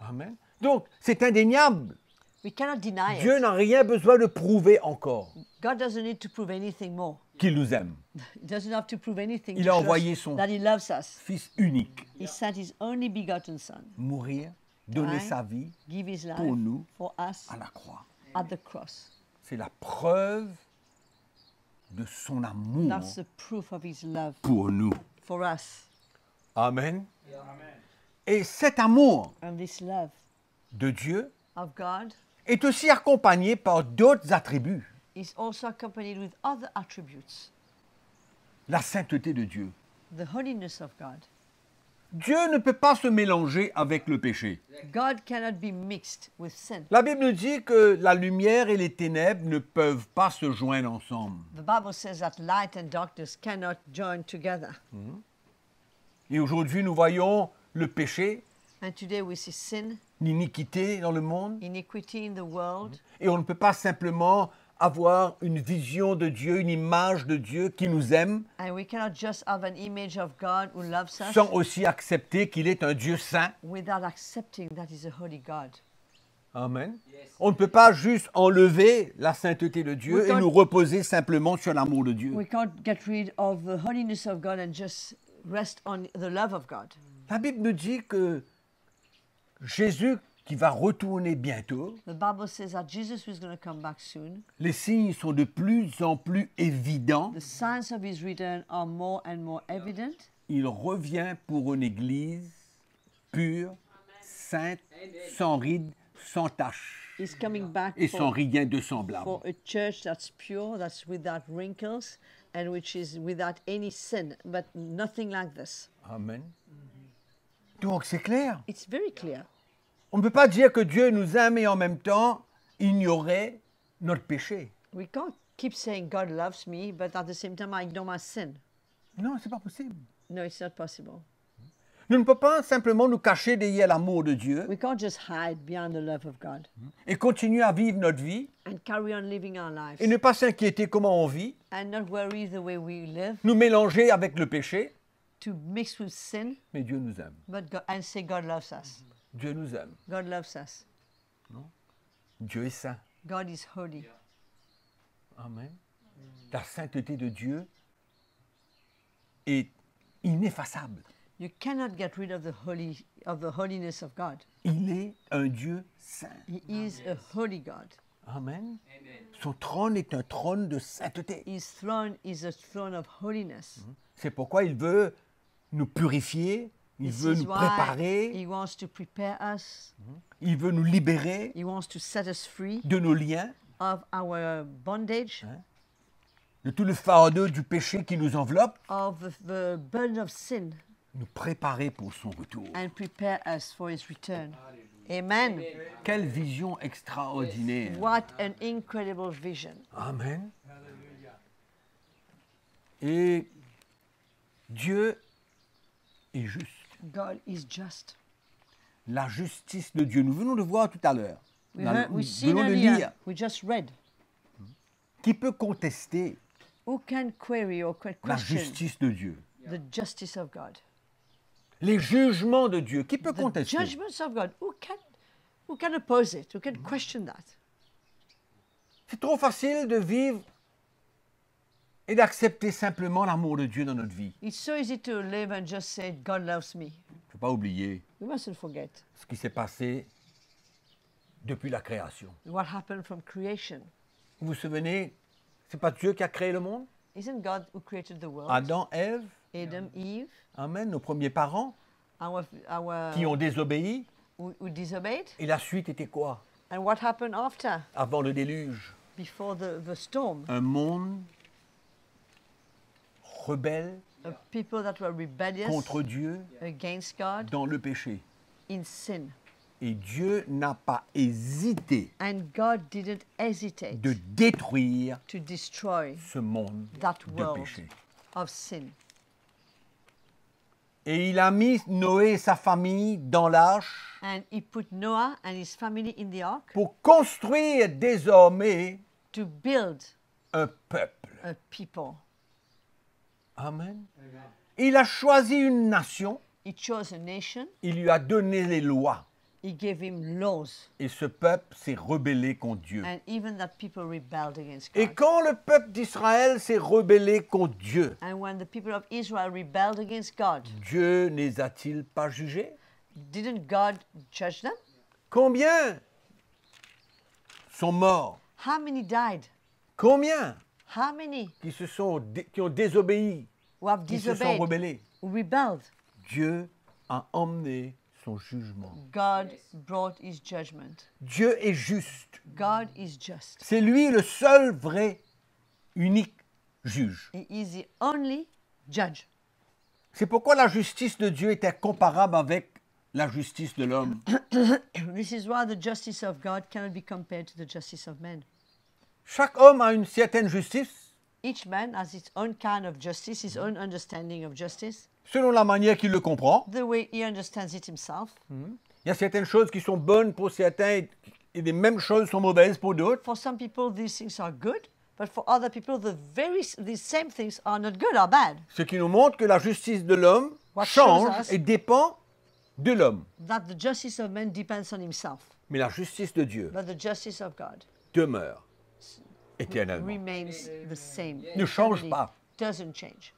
Amen. Donc, c'est indéniable. We cannot deny Dieu it. n'a rien besoin de prouver encore God doesn't need to prove anything more. qu'il nous aime. He doesn't have to prove anything Il to a show envoyé us son that He loves us. Fils unique, He sent His only begotten Son, mourir, donner die, sa vie give His life pour nous for us à la croix. at the cross. C'est la preuve de son amour That's the proof of His love pour nous. for us. Amen. Et cet amour And this love de Dieu of God est aussi accompagné par d'autres attributs. is also accompanied with other attributes. La sainteté de Dieu. The holiness of God. Dieu ne peut pas se mélanger avec le péché. God cannot be mixed with sin. La Bible nous dit que la lumière et les ténèbres ne peuvent pas se joindre ensemble. The Bible says that light and darkness cannot join together. Et aujourd'hui, nous voyons le péché, And today we see sin, l'iniquité dans le monde. iniquity in the world, Et on ne peut pas simplement avoir une vision de Dieu, une image de Dieu qui nous aime, and we cannot just have an image of God who loves us sans aussi accepter qu'il est un Dieu saint. without accepting that He's a holy God. Amen. On ne peut pas juste enlever la sainteté de Dieu We et can't- nous reposer simplement sur l'amour de Dieu. We can't get rid of the holiness of God and just rest on the love of God. La Bible nous dit que Jésus, qui va retourner bientôt, The Bible says that Jesus is going to come back soon. les signes sont de plus en plus évidents. The signs of His return are more and more evident. Il revient pour une église pure, sainte, sans rides, sans tache He's coming back et sans for rien de semblable. a church that's pure, that's without wrinkles, and which is without any sin, but nothing like this. Amen. Donc c'est clair. It's very clear. On ne peut pas dire que Dieu nous aime et en même temps ignorer notre péché. We can't keep saying God loves me, but at the same time I ignore my sin. Non, c'est pas possible. No, it's not possible. Nous ne pouvons pas simplement nous cacher derrière l'amour de Dieu We can't just hide behind the love of God et continuer à vivre notre vie and carry on living our lives et ne pas s'inquiéter comment on vit, and not worry the way we live, nous mélanger avec le péché, to mix with sin, mais Dieu nous aime. but and say God loves us. Dieu nous aime. God loves us. Dieu est saint. God is holy. Amen. La sainteté de Dieu est ineffaçable. You cannot get rid of the holiness of God. Il est un Dieu saint. He is a holy God. Amen. Son trône est un trône de sainteté. His throne is a throne of holiness. C'est pourquoi il veut nous purifier, il This veut is nous why préparer, He wants to prepare us. il veut nous libérer He wants to set us free de nos liens, of our bondage, de tout le fardeau du péché qui nous enveloppe, of the burden of sin, nous préparer pour son retour. and prepare us for His return. Amen. Quelle vision extraordinaire. What an incredible vision. Amen. Et Dieu est juste. God is just. La justice de Dieu, nous venons de voir tout à l'heure. Nous We've seen venons de earlier, lire. we just read. Qui peut contester Who can query or la question justice de Dieu? the justice of God? Les jugements de Dieu, qui peut The contester? judgments of God. Who can oppose it? Who can question that? C'est trop facile de vivre et d'accepter simplement l'amour de Dieu dans notre vie. It's so easy to live and just say, God loves me. Il ne faut pas oublier We mustn't forget ce qui s'est passé depuis la création. what happened from creation. Vous vous souvenez, c'est pas Dieu qui a créé le monde? Isn't God who created the world? Adam, Ève, Adam, Eve, amen, nos premiers parents our qui ont désobéi. who disobeyed. Et la suite était quoi? And what happened after, Avant le déluge, before the storm? un monde rebelle A people that were rebellious contre Dieu against God dans le péché. in sin. Et Dieu n'a pas hésité And God didn't hesitate de détruire to destroy ce monde that de world péché. of sin. Et il a mis Noé et sa famille dans l'arche And He put Noah and his family in the ark pour construire désormais to build un peuple. a people. Amen. Il a choisi une nation, He chose a nation. il lui a donné les lois. He gave him laws. Et ce peuple s'est rebellé contre Dieu. And even that people rebelled against Et God. quand le peuple d'Israël s'est rebellé contre Dieu, And when the people of Israel rebelled against God, Dieu ne les a-t-il pas jugés? didn't God judge them? Combien sont morts? How many died? Combien How many qui ont désobéi, who have qui se sont disobeyed, rebellés? who rebelled? Dieu a emmené son jugement. God brought His judgment. Dieu est juste. God is just. C'est lui le seul vrai, unique juge. He is the only judge. C'est pourquoi la justice de Dieu est incomparable avec la justice de l'homme. This is why the justice of God cannot be compared to the justice of man. Chaque homme a une certaine justice Each man has his own kind of justice, his own understanding of justice, selon la manière qu'il le comprend. the way he understands it himself. Il y a certaines choses qui sont bonnes pour certains et les mêmes choses sont mauvaises pour d'autres. For some people, these things are good, but for other people, these same things are not good or bad. Ce qui nous montre que la justice de l'homme What shows change us- et dépend de l'homme. That the justice of man depends on himself, Mais la justice de Dieu but the justice of God demeure éternellement. remains the same. Ne change eternally, pas. Doesn't change.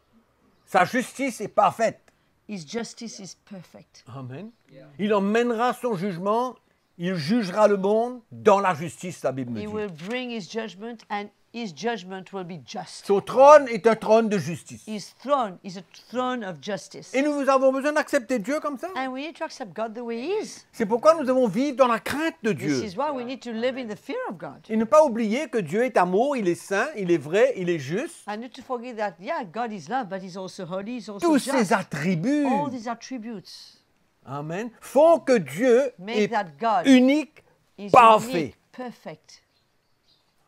Sa justice est parfaite. His justice is perfect. Amen. Il emmènera son jugement, il jugera le monde dans la justice, la Bible nous He dit. will bring his judgment, and his judgment will be just. Son trône est un trône de justice. His throne is a throne of justice. Et nous avons besoin d'accepter Dieu comme ça. And we need to accept God the way He is. C'est pourquoi nous devons vivre dans la crainte de Dieu. This is why we need to live in the fear of God. Et ne pas oublier que Dieu est amour, il est saint, il est vrai, il est juste. I need to forget that, yeah, God is love, but He's also holy, He's also Tous just. ces attributs, All these attributes amen, font que Dieu make est that God unique, is parfait. unique, perfect.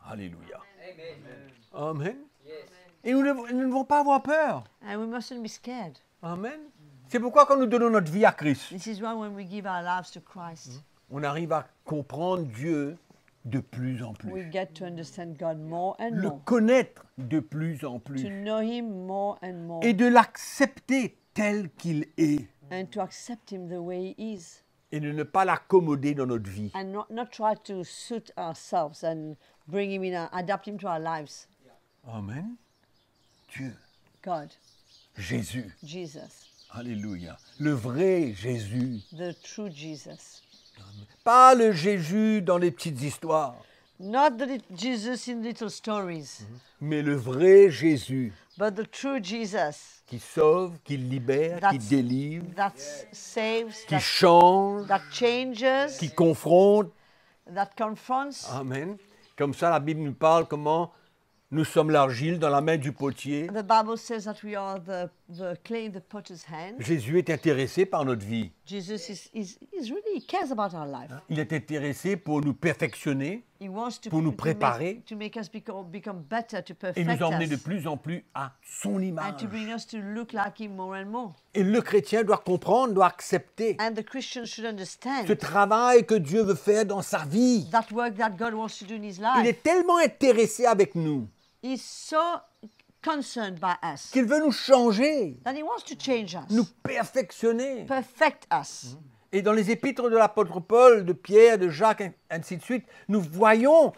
Alléluia. Amen. Et nous ne devons pas avoir peur. And we mustn't be scared. Amen. C'est pourquoi quand nous donnons notre vie à Christ, This is why when we give our lives to Christ, on arrive à comprendre Dieu de plus en we plus. get to understand God more and Le more, connaître de plus en to plus. know Him more and more, Et de l'accepter tel qu'il est. and to accept Him the way He is, Et de ne pas l'accommoder dans notre vie. and not try to suit ourselves and bring Him in, adapt Him to our lives. Amen. Dieu, God, Jésus, Jesus, Alléluia. Le vrai Jésus. the true Jesus. Pas le Jésus dans les petites histoires, Not the Jesus in little stories, mais le vrai Jésus but the true Jesus qui sauve, qui libère, qui That's- délivre, that saves, qui change, that changes, qui confronte. that confronts. Amen. Comme ça, la Bible nous parle comment nous sommes l'argile dans la main du potier. The Bible says that we are the clay in the potter's hand. Jésus est intéressé par notre vie. Jesus is really, he cares about our life. Il est intéressé pour nous perfectionner He wants to, Pour nous préparer. to make us become better, to et nous perfect emmener us, de plus en plus à son and image. to bring us to look like him more and more. Et le chrétien doit comprendre, doit accepter And the Christian should ce understand travail que Dieu veut faire dans sa vie. that work that God wants to do in his Il life. est tellement intéressé avec nous He's so concerned by us qu'il veut nous changer, that he wants to change us, nous perfectionner. perfect us. Et dans les épîtres de l'apôtre Paul, de Pierre, de Jacques, et ainsi de suite, nous voyons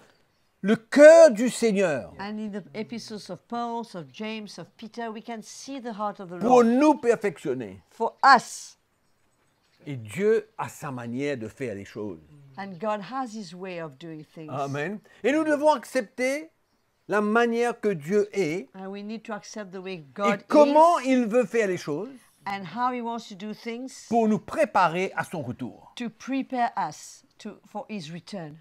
le cœur du Seigneur And in the epistles of Paul, of James, of Peter, we can see the heart of the pour Lord nous perfectionner. for us. Et Dieu a sa manière de faire les choses. And God has his way of doing things. Amen. Et nous devons accepter la manière que Dieu est And we need to accept the way et God comment is il veut faire les choses and how he wants to do things pour nous préparer à son retour. to prepare us for his return.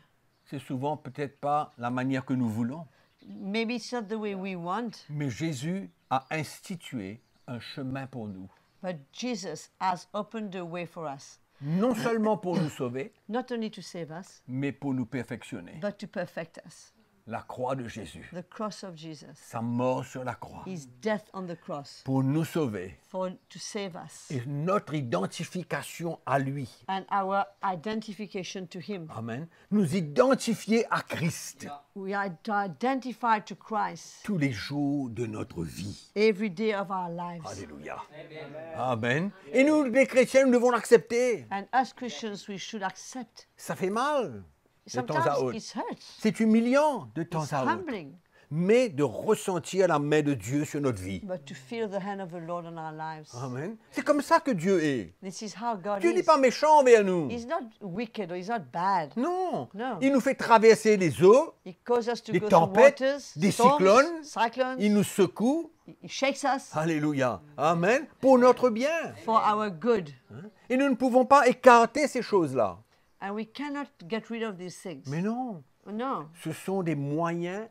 C'est souvent peut-être pas la manière que nous voulons, Maybe it's not the way we want, mais Jésus a institué un chemin pour nous. but Jesus has opened the way for us, Non seulement pour nous sauver, not only to save us, mais pour nous perfectionner. but to perfect us. La croix de Jésus, The cross of Jesus, sa mort sur la croix, his death on the cross pour nous sauver. to save us, Et notre identification à lui. and our identification to him. Amen. Nous identifier à Christ We are identified to Christ tous les jours de notre vie. every day of our lives. Alléluia. Amen. Et nous, les chrétiens, nous devons l'accepter. And as Christians, we should accept. Ça fait mal de temps à Sometimes autre. it hurts. C'est humiliant de temps It's à autre. humbling, Mais de ressentir la main de Dieu sur notre vie. but to feel the hand of the Lord on our lives. Amen. C'est comme ça que Dieu est. This is how God Dieu n'est is. pas méchant envers nous. He's not wicked or he's not bad. Non. No. Il nous fait traverser les eaux, He causes us to des go through tempêtes, waters, des storms, cyclones. cyclones. il nous secoue. He shakes us Alléluia. Amen. Pour notre bien. for our good. Et nous ne pouvons pas écarter ces choses-là. And we cannot get rid of these things. Mais non. No. Ce sont des moyens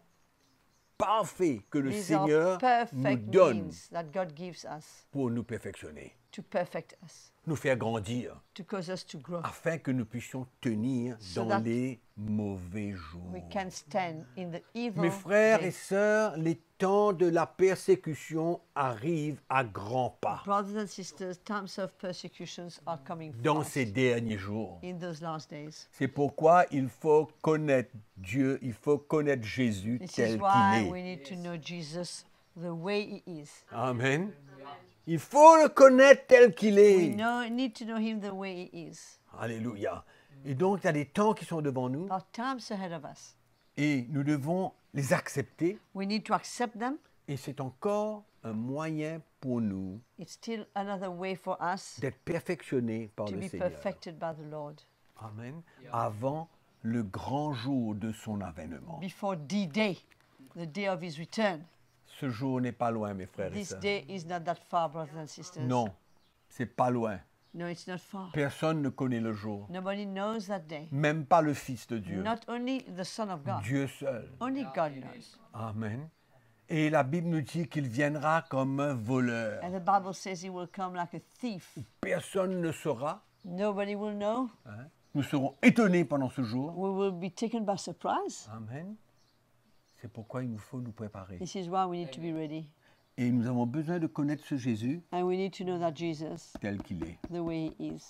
parfaits que le These Seigneur are nous perfect donne means that God gives us pour nous perfectionner, to perfect us, nous faire grandir, to cause us to grow. afin que nous puissions tenir So dans that les mauvais jours. We can stand in the evil Mes frères et day. sœurs, les temps de la persécution arrivent à grands pas Brothers and sisters, times of persecutions are coming dans fast ces derniers jours. in those last days. C'est pourquoi il faut connaître Dieu, il faut connaître Jésus This is tel why qu'il we est. need to know Jesus the way he is. Amen. Il faut le connaître tel qu'il We est. need to know him the way he is. Alléluia. Et donc, il y a des temps qui sont devant nous There are times ahead of us. et nous devons les accepter. We need to accept them. Et c'est encore un moyen pour nous It's still another way for us d'être perfectionnés par to le be Seigneur. perfected by the Lord Amen. Avant le grand jour de son avènement. before D-Day, the day of his return. Ce jour n'est pas loin, mes frères et This sœurs. day is not that far, brothers and sisters. Non, c'est pas loin. No, it's not far. Personne ne connaît le jour. Nobody knows that day. Même pas le Fils de Dieu. Not only the Son of God, Dieu seul. only God knows. Amen. Et la Bible nous dit qu'il viendra comme un voleur. And the Bible says he will come like a thief. Personne ne saura. Nobody will know. Hein. Nous serons étonnés pendant ce jour. We will be taken by surprise. Amen. C'est pourquoi il nous faut nous préparer. This is why we need to be ready. Et nous avons besoin de connaître ce Jésus And we need to know that Jesus, tel qu'il est. the way he is,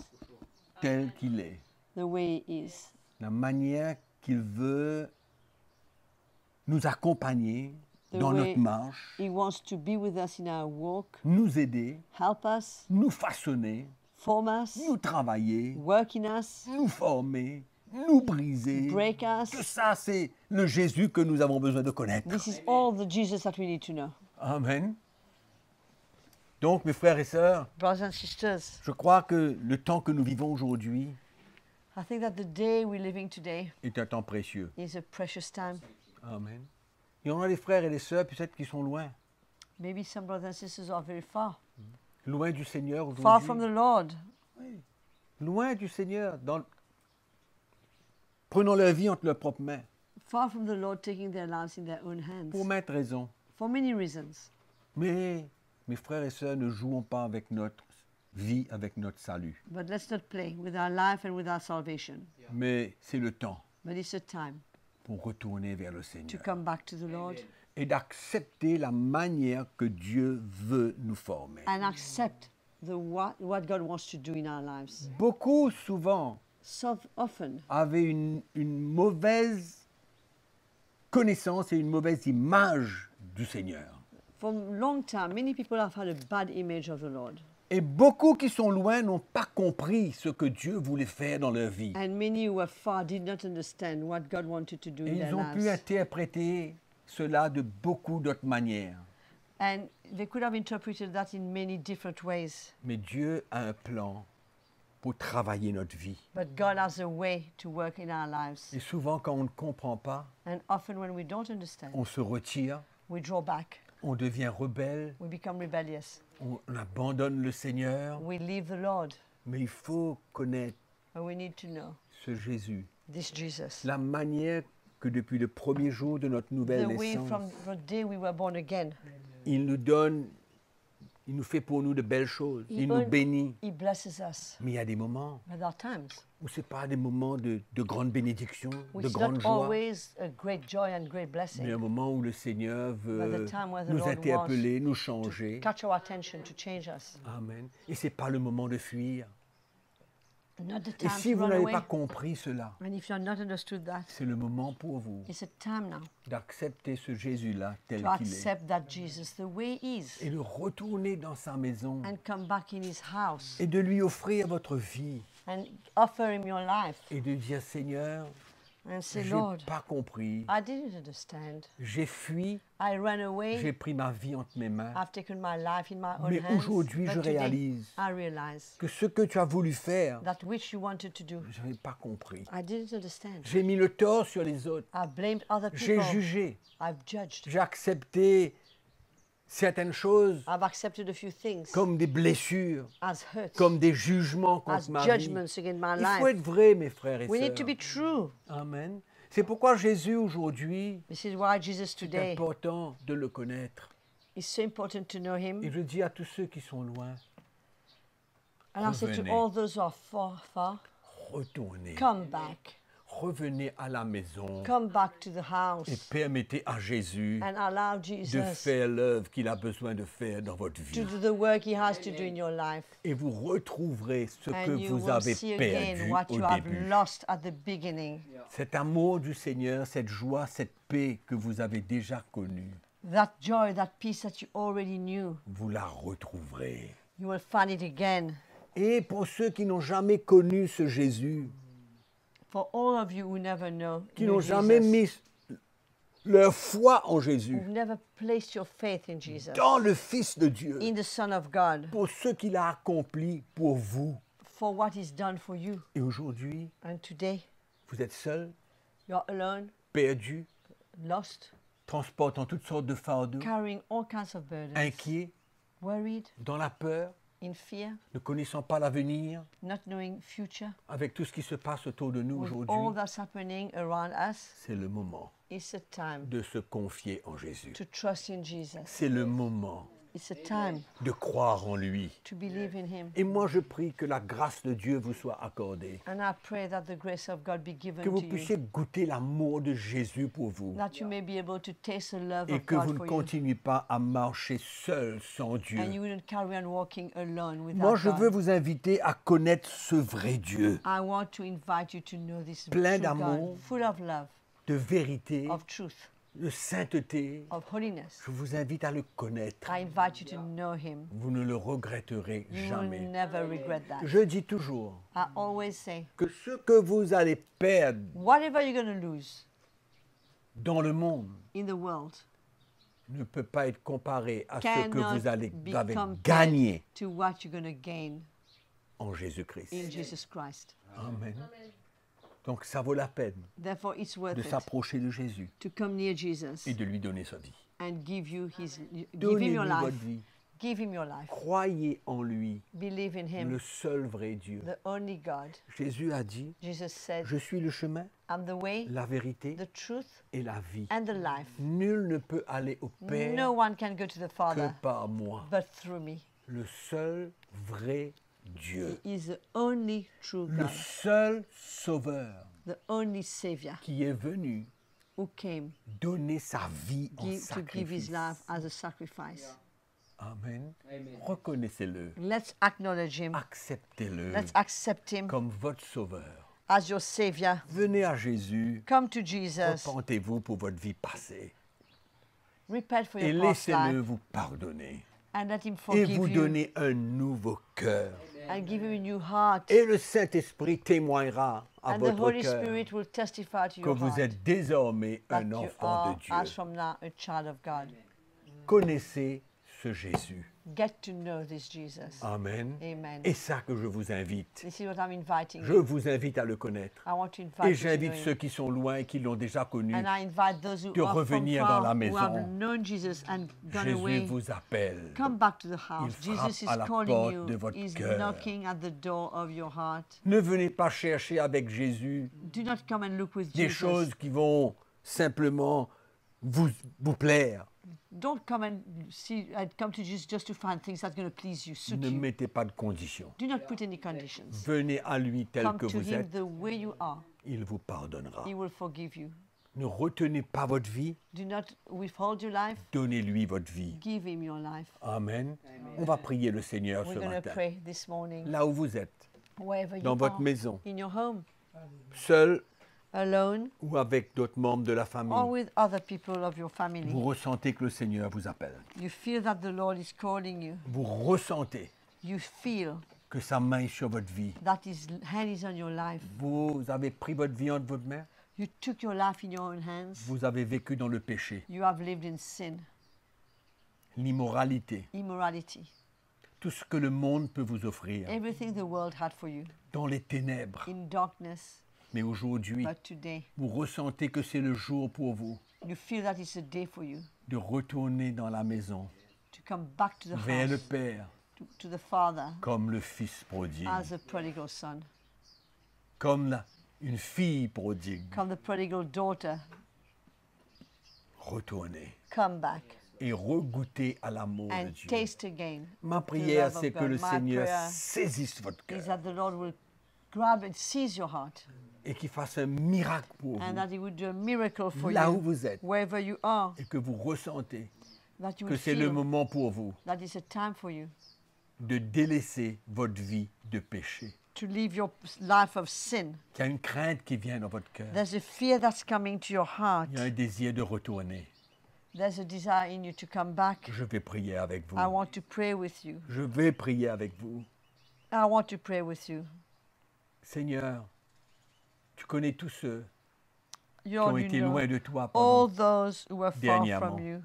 Tel qu'il est. the way he is, La manière qu'il veut nous accompagner The dans way- notre marche, he wants to be with us in our walk, nous aider, help us, nous façonner, form us, nous travailler, work in us, nous former, nous briser. break Tout us. ça, c'est le Jésus que nous avons besoin de connaître. This is all the Jesus that we need to know. Amen. Donc, mes frères et sœurs, Brothers and sisters, je crois que le temps que nous vivons aujourd'hui I think that the day we're living today est un temps précieux. is a precious time. Amen. Il y en a des frères et des sœurs peut-être qui sont loin, Maybe some brothers and sisters are very far, loin du Seigneur far from aujourd'hui. the Lord, Loin du Seigneur. Prenons leur vie entre leurs propres mains, far from the Lord, taking their lives in their own hands pour maintes raisons. for many reasons. Mais, mes frères et sœurs, ne jouons pas avec notre vie, avec notre salut. But let's not play with our life and with our salvation. Mais c'est le temps But it's a time pour retourner vers le to Seigneur come back to the Lord et d'accepter la manière que Dieu veut nous former. and accept what God wants to do in our lives. Beaucoup, souvent, So often, avaient une mauvaise connaissance et une mauvaise image du Seigneur. for a long time, many people have had a bad image of the Lord. Et beaucoup qui sont loin n'ont pas compris ce que Dieu voulait faire dans leur vie. And many who were far did not understand what God wanted to do Et in their ils ont pu lives. interpréter cela de beaucoup d'autres manières. And they could have interpreted that in many different ways. Mais Dieu a un plan pour travailler notre vie. But God has a way to work in our lives. Et souvent, quand on ne comprend pas, And often when we don't understand, on se retire, we draw back. on devient rebelle, We become rebellious. on abandonne le Seigneur. We leave the Lord. Mais il faut connaître And we need to know ce Jésus. this Jesus. La manière que depuis le premier jour de notre nouvelle The way naissance, from the day we were born again, il nous donne, il nous fait pour nous de belles choses, He il nous earned- bénit. He blesses us. Mais il y a des moments But there are times où ce n'est pas des moments de grande bénédiction, which de is grande not joie, always a great joy and great mais un blessing. moment où le Seigneur veut But the time where the nous Lord interpeller, nous changer. Catch our attention to change us. Amen. Et ce n'est pas le moment de fuir. Not the Et time si to vous run n'avez away. pas compris cela, And if you have not understood that, c'est le moment pour vous it's a time now d'accepter ce Jésus-là tel to qu'il est accept that Jesus the way he is et de retourner dans sa maison and come back in his house et de lui offrir votre vie and offer him your life et de dire Seigneur, and say, j'ai Lord, pas compris, I didn't understand. j'ai fui, I ran away. j'ai pris ma vie entre mes mains. I've taken my life in my own Mais hands. aujourd'hui, But je today, réalise I realize que ce que tu as voulu faire, that which you wanted to do, je n'avais pas compris. I didn't understand. J'ai mis le tort sur les autres. I've blamed other J'ai people. jugé. I've judged. J'ai accepté certaines choses I've accepted a few things comme des blessures, as hurts, comme des jugements as contre ma vie. judgments against my Il faut life. être vrai, mes frères et We need sœurs. to be true. Amen. C'est pourquoi Jésus, aujourd'hui, This is why Jesus c'est today important de le connaître. is so important to know him. Et je dis à tous ceux qui sont loin, And I say to revenez. all those who are far, retournez. come back. Revenez à la maison Come back to the house et permettez à Jésus and allow de Jesus faire l'œuvre qu'il a besoin de faire dans votre to vie. do the work he has to do in your life. Et vous retrouverez ce que And you vous will avez see again perdu what au you have début. lost at the beginning. Cet amour du Seigneur, cette joie, cette paix que vous avez déjà connue, That joy, that peace that you already knew, vous la retrouverez. you will find it again. Et pour ceux qui n'ont jamais connu ce Jésus, For all of you who never qui knew n'ont jamais Jesus, mis leur foi en Jésus, who've never placed your faith in Jesus, dans le Fils de Dieu, in the Son of God, pour ce qu'il a accompli pour vous. for what he's done for you. Et aujourd'hui, And today, vous êtes seul, you're alone, perdu, lost, transportant toutes sortes de fardeaux, carrying all kinds of burdens, inquiet, worried, dans la peur, in fear, ne connaissant pas l'avenir, not knowing future. avec tout ce qui se passe autour de nous With aujourd'hui. all that's happening around us, C'est le moment it's a time de se confier en Jésus. to trust in Jesus. C'est le moment It's a time de croire en lui. to believe in him. Et moi, je prie que la grâce de Dieu vous soit accordée, And I pray that the grace of God be given que vous to puissiez you, goûter l'amour de Jésus pour vous, that you may be able to taste the love et of que vous God ne for you, continuez pas à marcher seul sans Dieu. and you wouldn't carry on walking alone Moi, without je veux God. vous inviter à connaître ce vrai Dieu, I want to invite you to know this Plein true d'amour. God, full of love, de vérité, of truth, de sainteté. of holiness. Je vous invite à le connaître. I invite you to know him. Vous ne le regretterez You will jamais. never regret that. Je dis toujours I always say, que ce que vous allez perdre whatever you're going to lose dans le monde, in the world, ne peut pas être comparé à ce que cannot vous avez be gagné compared to what you're going to gain en Jésus-Christ. in Jesus Christ. Amen. Donc ça vaut la peine Therefore, it's worth de it s'approcher de Jésus to come near Jesus et de lui donner sa vie. and give you give him Donnez-lui your life. votre vie. Give him your life. Croyez en lui, Believe in him, le seul vrai Dieu. the only God. Jésus a dit, Jesus said, je suis le chemin, I'm the way, la vérité the truth, et la vie. and the life. Nul ne peut aller au Père No one can go to the que Father par moi. but through me. Le seul vrai Dieu. He is the only true Le God, seul Sauveur the only Savior qui est venu who came donner sa vie en to give his sacrifice. life as a sacrifice. Amen. Reconnaissez-le. Let's acknowledge him. Acceptez-le Let's accept him comme votre Sauveur. as your Savior. Venez à Jésus. Come to Jesus. Repentez-vous pour votre vie passée. Repent for Et your past laissez-le life vous pardonner. and let him Et forgive vous you donner un nouveau cœur. and give you a new heart. Et le Saint-Esprit témoignera à And the votre Holy cœur Spirit will testify to que your vous heart êtes désormais that un you enfant are, de Dieu. as from now, a child of God. Connaissez ce Jésus. Get to know this Jesus. Amen. Amen. Et ça que je vous invite. This is what I'm inviting Je you. vous invite à le connaître. I want to invite Et you to j'invite know ceux him. qui sont loin et qui l'ont déjà connu. And I invite those who de are from revenir far, dans la who have maison. known Jesus and gone Jésus away. vous appelle. Come back to the house. Il frappe Jesus is à la calling porte you. de votre He's cœur. knocking at the door of your heart. Ne venez pas chercher avec Jésus Do not come and look with des Jesus. choses qui vont simplement vous plaire. Don't come and come to Jesus just to find things that's going to please you, suit Ne you. mettez pas de conditions. Do not put any conditions. Venez à lui tel Come que to vous him êtes. the way you are. Il vous pardonnera. He will forgive you. Ne retenez pas votre vie. Do not withhold your life. Donnez-lui votre vie. Give him your life. Amen. On va prier le Seigneur We're ce going to matin. pray this morning. Là où vous êtes, Wherever dans you votre are. maison, In your home. seul Alone. ou avec d'autres membres de la Or famille, with other people of your family. vous ressentez que le Seigneur vous appelle. You feel that the Lord is calling you. Vous ressentez You feel que sa main est sur votre vie. that his hand is on your life. Vous avez pris votre vie entre vos mains. You took your life in your own hands. Vous avez vécu dans le péché, You have lived in sin, l'immoralité, immorality, tout ce que le monde peut vous offrir, everything the world had for you, dans les ténèbres. in darkness. Mais aujourd'hui, But today, vous ressentez que c'est le jour pour vous you feel that it's a day for you de retourner dans la maison, to come back to the vers le house, Père, to the Father, comme le Fils prodigue, as a prodigal son, comme une fille prodigue. come the prodigal daughter, Retournez come back et regoutez à l'amour de and Dieu. taste again. Ma the prière, love of c'est que God. le My Seigneur prayer saisisse votre is cœur that the Lord will grab and seize your heart et qu'il fasse un miracle pour and vous, that He would do a miracle for là où you vous êtes, wherever you are, et que vous ressentez that you que will c'est le feel moment pour vous that it's a time for you de délaisser votre vie de péché. to leave your life of sin. Il y a une crainte qui vient dans votre cœur. There's a fear that's coming to your heart. Il y a un désir de retourner. There's a desire in you to come back. Je vais prier avec vous. I want to pray with you. Je vais prier avec vous. I want to pray with you. Seigneur, tu connais tous ceux qui Lord, ont you été know loin de toi all pendant. those who are far dernièrement. from you.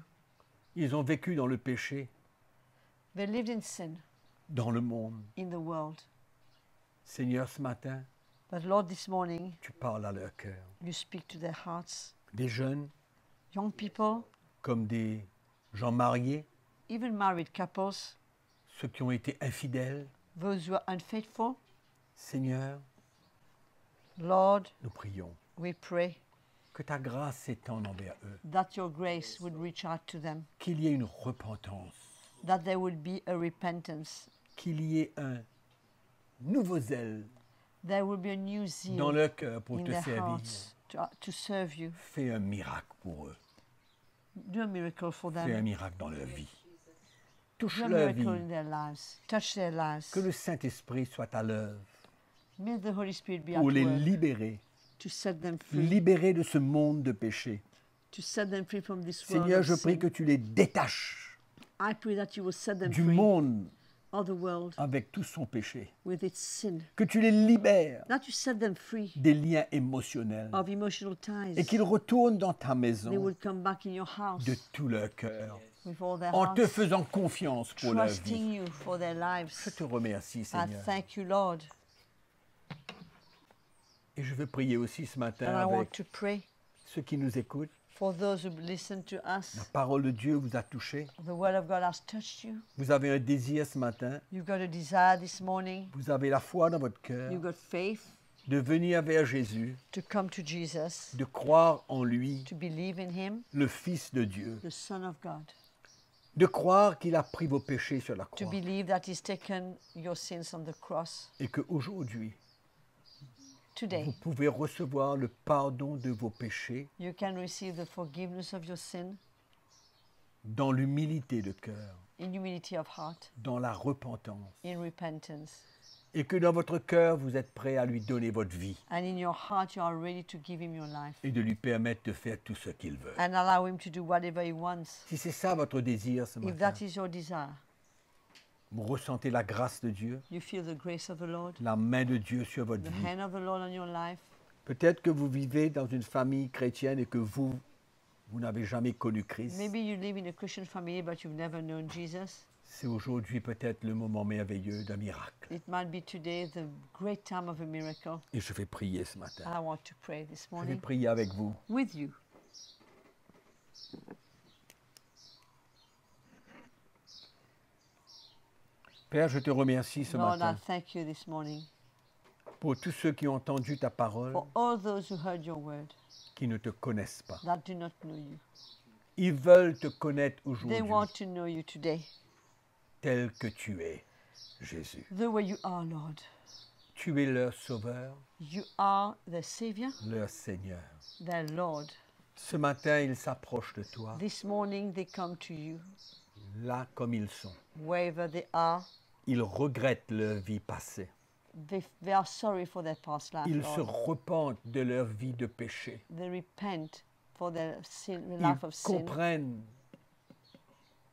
Ils ont vécu dans le péché, They lived in sin dans le monde. in the world. Seigneur, ce matin, But Lord, this morning, tu parles à leur cœur. you speak to their hearts. Des jeunes Young people, comme des gens mariés, even married couples, ceux qui ont été infidèles. those who are unfaithful. Seigneur, Lord, nous prions we pray que ta grâce s'étende envers eux, that your grace would reach out to them, qu'il y ait une repentance, that there would be a repentance, qu'il y ait un nouveau zèle there will be a new dans zeal leur cœur pour in te their servir. hearts to serve you. Fais un miracle pour eux. Do a miracle for Fais un them. miracle dans leur vie. Touche Do a leur vie. miracle in their lives. Touch their lives. Que le Saint-Esprit soit à l'œuvre May the Holy Spirit be at pour les work libérer. to set them free, Libérer de ce monde de péché. to set them free from this world Seigneur, of je prie sin. que tu les détaches I pray that you will set them du free monde of the world avec tout son péché. with its sin. Que tu les libères That you set them free des liens émotionnels of emotional ties. et qu'ils retournent dans ta They maison would come back in your house de tout leur cœur, with all their en te hearts, faisant confiance pour leur vie. trusting you for their Je lives. te remercie, I Seigneur. thank you, Lord. Et je veux prier aussi ce matin And I want avec to pray ceux qui nous écoutent. for those who listen to us. La parole de Dieu vous a touché. The word of God has touched you. Vous avez un désir ce matin. You've got a desire this morning. Vous avez la foi dans votre cœur You've got faith de venir vers Jésus, to come to Jesus, de croire en lui, to believe in him, le Fils de Dieu, the Son of God, de croire qu'il a pris vos péchés sur la to croix believe that he's taken your sins on the cross. et qu'aujourd'hui, Today, vous pouvez recevoir le pardon de vos péchés you can receive the forgiveness of your sin dans l'humilité de cœur, in humility of heart, dans la repentance, in repentance. et que dans votre cœur, vous êtes prêt à lui donner votre vie And in your heart, you are ready to give him your life et de lui permettre de faire tout ce qu'il veut. and allow him to do whatever he wants. Si c'est ça votre désir ce If matin, that is your desire, vous ressentez la grâce de Dieu, you feel the grace of the Lord, la main de Dieu sur votre the vie. hand of the Lord on your life. Peut-être que vous vivez dans une famille chrétienne et que vous n'avez jamais connu Christ. Maybe you live in a Christian family, but you've never known Jesus. C'est aujourd'hui peut-être le moment merveilleux d'un miracle. It might be today the great time of a miracle. Et je vais prier ce matin. I want to pray this Je vais morning prier avec vous. with you. Père, je te remercie ce Lord, I matin thank you this morning pour tous ceux qui ont entendu ta parole, for all those who heard your word qui ne te connaissent pas. that do not know you. Ils veulent te connaître They aujourd'hui want to know you today, tel que tu es, Jésus. the way you are, Lord. Tu es leur sauveur, You are the Savior, leur Seigneur. their Lord. Ce matin, ils s'approchent de toi, This morning they come to you, là comme ils sont. wherever they are. Ils regrettent leur vie passée. They are sorry for their past life, Ils se Lord. repentent de leur vie de péché. They repent for their sin, the Ils life of sin. comprennent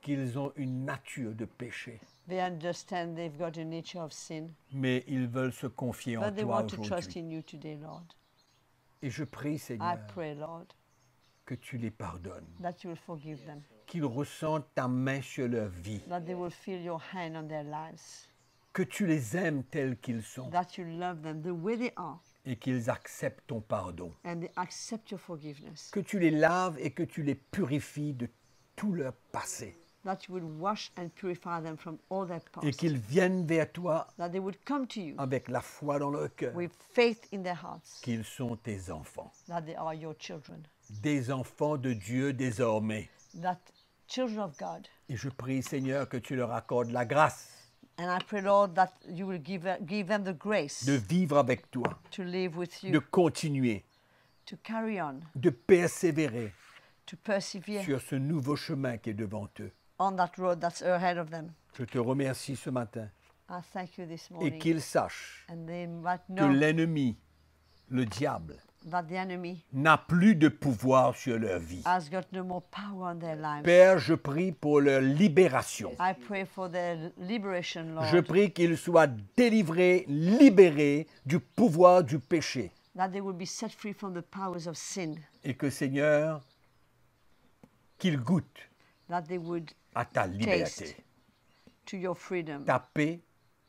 qu'ils ont une nature de péché, They understand they've got a nature of sin, mais ils veulent se confier en but they toi want to trust aujourd'hui. in you today, Lord. Et je prie, I Seigneur, pray, Lord, que tu les pardonnes, that you will forgive them, qu'ils ressentent ta main sur leur vie, that they will feel your hand on their lives, que tu les aimes tels qu'ils sont that you love them the way they are, et qu'ils acceptent ton pardon, and they accept your forgiveness, que tu les laves et que tu les purifies de tout leur passé that you will wash and purify them from all their et past, qu'ils viennent vers toi that they would come to you avec la foi dans leur cœur with faith in their hearts, qu'ils sont tes enfants, that they are your children, des enfants de Dieu désormais. that children of God. Et je prie, Seigneur, que tu leur accordes la grâce And I pray, Lord, that you will give them the grace de vivre avec toi, to live with de you, continuer, to carry on, de persévérer to persevere sur ce nouveau chemin qui est devant eux. on that road that's ahead of them. Je te remercie ce matin I thank you this et morning. qu'ils sachent And they might que know l'ennemi, le diable, that the enemy n'a plus de pouvoir sur leur vie. has got no more power on their lives. Père, je prie pour leur libération. I pray for their liberation, Lord, Je prie qu'ils soient délivrés, libérés du pouvoir du péché. that they will be set free from the powers of sin, Et que, Seigneur, qu'ils goûtent that they would à ta liberté, taste to your freedom, ta paix,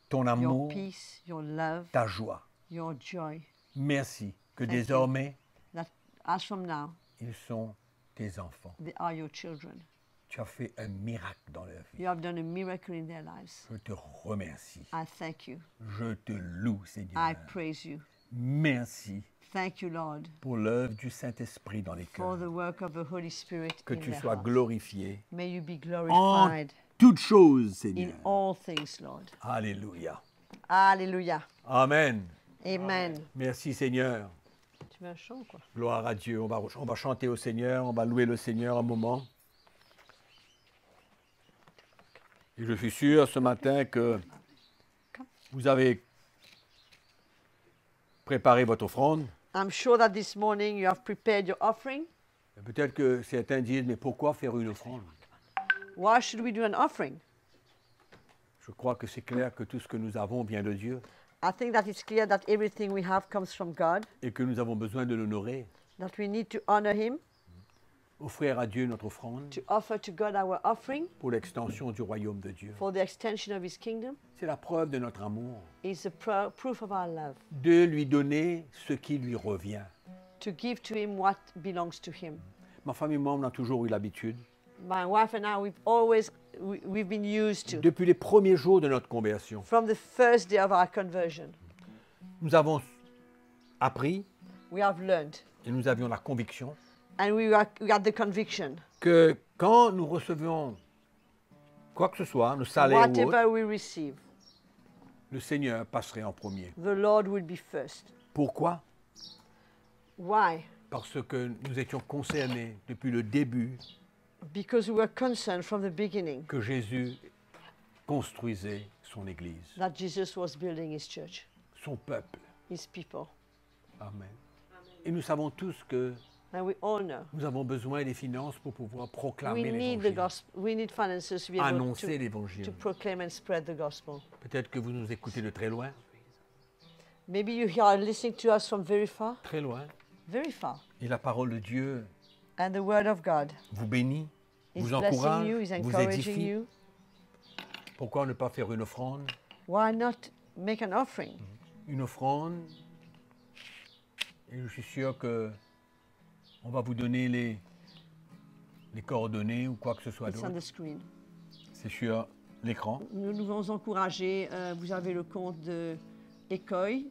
ton your amour, peace, your love, ta joie. your joy, Merci que Thank you. désormais, that as from now, ils sont tes enfants. they are your children. Tu as fait un miracle dans leur vie. You have done a miracle in their lives. Je te remercie. I thank you. Je te loue, Seigneur. I praise you. Merci Thank you, Lord, pour l'œuvre du Saint-Esprit dans les for cœurs. the work of the Holy Spirit Que in tu their sois hearts. glorifié May you be en glorified toutes choses, in Seigneur. all things, Lord. Alléluia. Hallelujah. Amen. Amen. Merci, Seigneur. Tu veux un chant, quoi? Gloire à Dieu. On va chanter au Seigneur, on va louer le Seigneur un moment. Et je suis sûr ce matin que vous avez préparé votre offrande. I'm sure that this morning you have prepared your offering. Et peut-être que certains disent, mais pourquoi faire une offrande? Why should we do an offering? Je crois que c'est clair que tout ce que nous avons vient de Dieu I think that it's clear that everything we have comes from God, et que nous avons besoin de l'honorer. that we need to honor Him, Offrir à Dieu notre offrande to offer to God our offering pour l'extension du royaume de Dieu. for the extension of His kingdom. C'est la preuve de notre amour, Is the proof of our love, de lui donner ce qui lui revient. to give to Him what belongs to Him. Ma femme et moi, on a toujours eu l'habitude, My wife and I, we've been used to, depuis les premiers jours de notre conversion, from the first day of our conversion, nous avons appris we have learned, et nous avions la conviction and we had the conviction, que quand nous recevions quoi que ce soit, le salaire ou whatever autre, we receive, le Seigneur passerait en premier. the Lord will be first. Pourquoi? Why? Parce que nous étions concernés depuis le début Because we were concerned from the beginning que Jésus construisait son Église, that Jesus was building His church, son peuple. His people. Amen. Et nous savons tous que And we all know nous avons besoin des finances pour pouvoir we proclamer need the l'Évangile, gospel. We need finances to be able annoncer to l'Évangile. proclaim and spread the gospel. Peut-être que vous nous écoutez de très loin, Maybe you are listening to us from very far, très loin. Et la parole de Dieu and the word of God vous bénit, is vous blessing encourage, you, is vous encouraging édifie. you. Pourquoi ne pas faire une offrande? Why not make an offering? Une offrande. Et je suis sûr que on va vous donner les coordonnées ou quoi que ce soit It's on d'autre. the screen. C'est sur l'écran. Nous nous vous encourager. Vous avez le compte de Écueil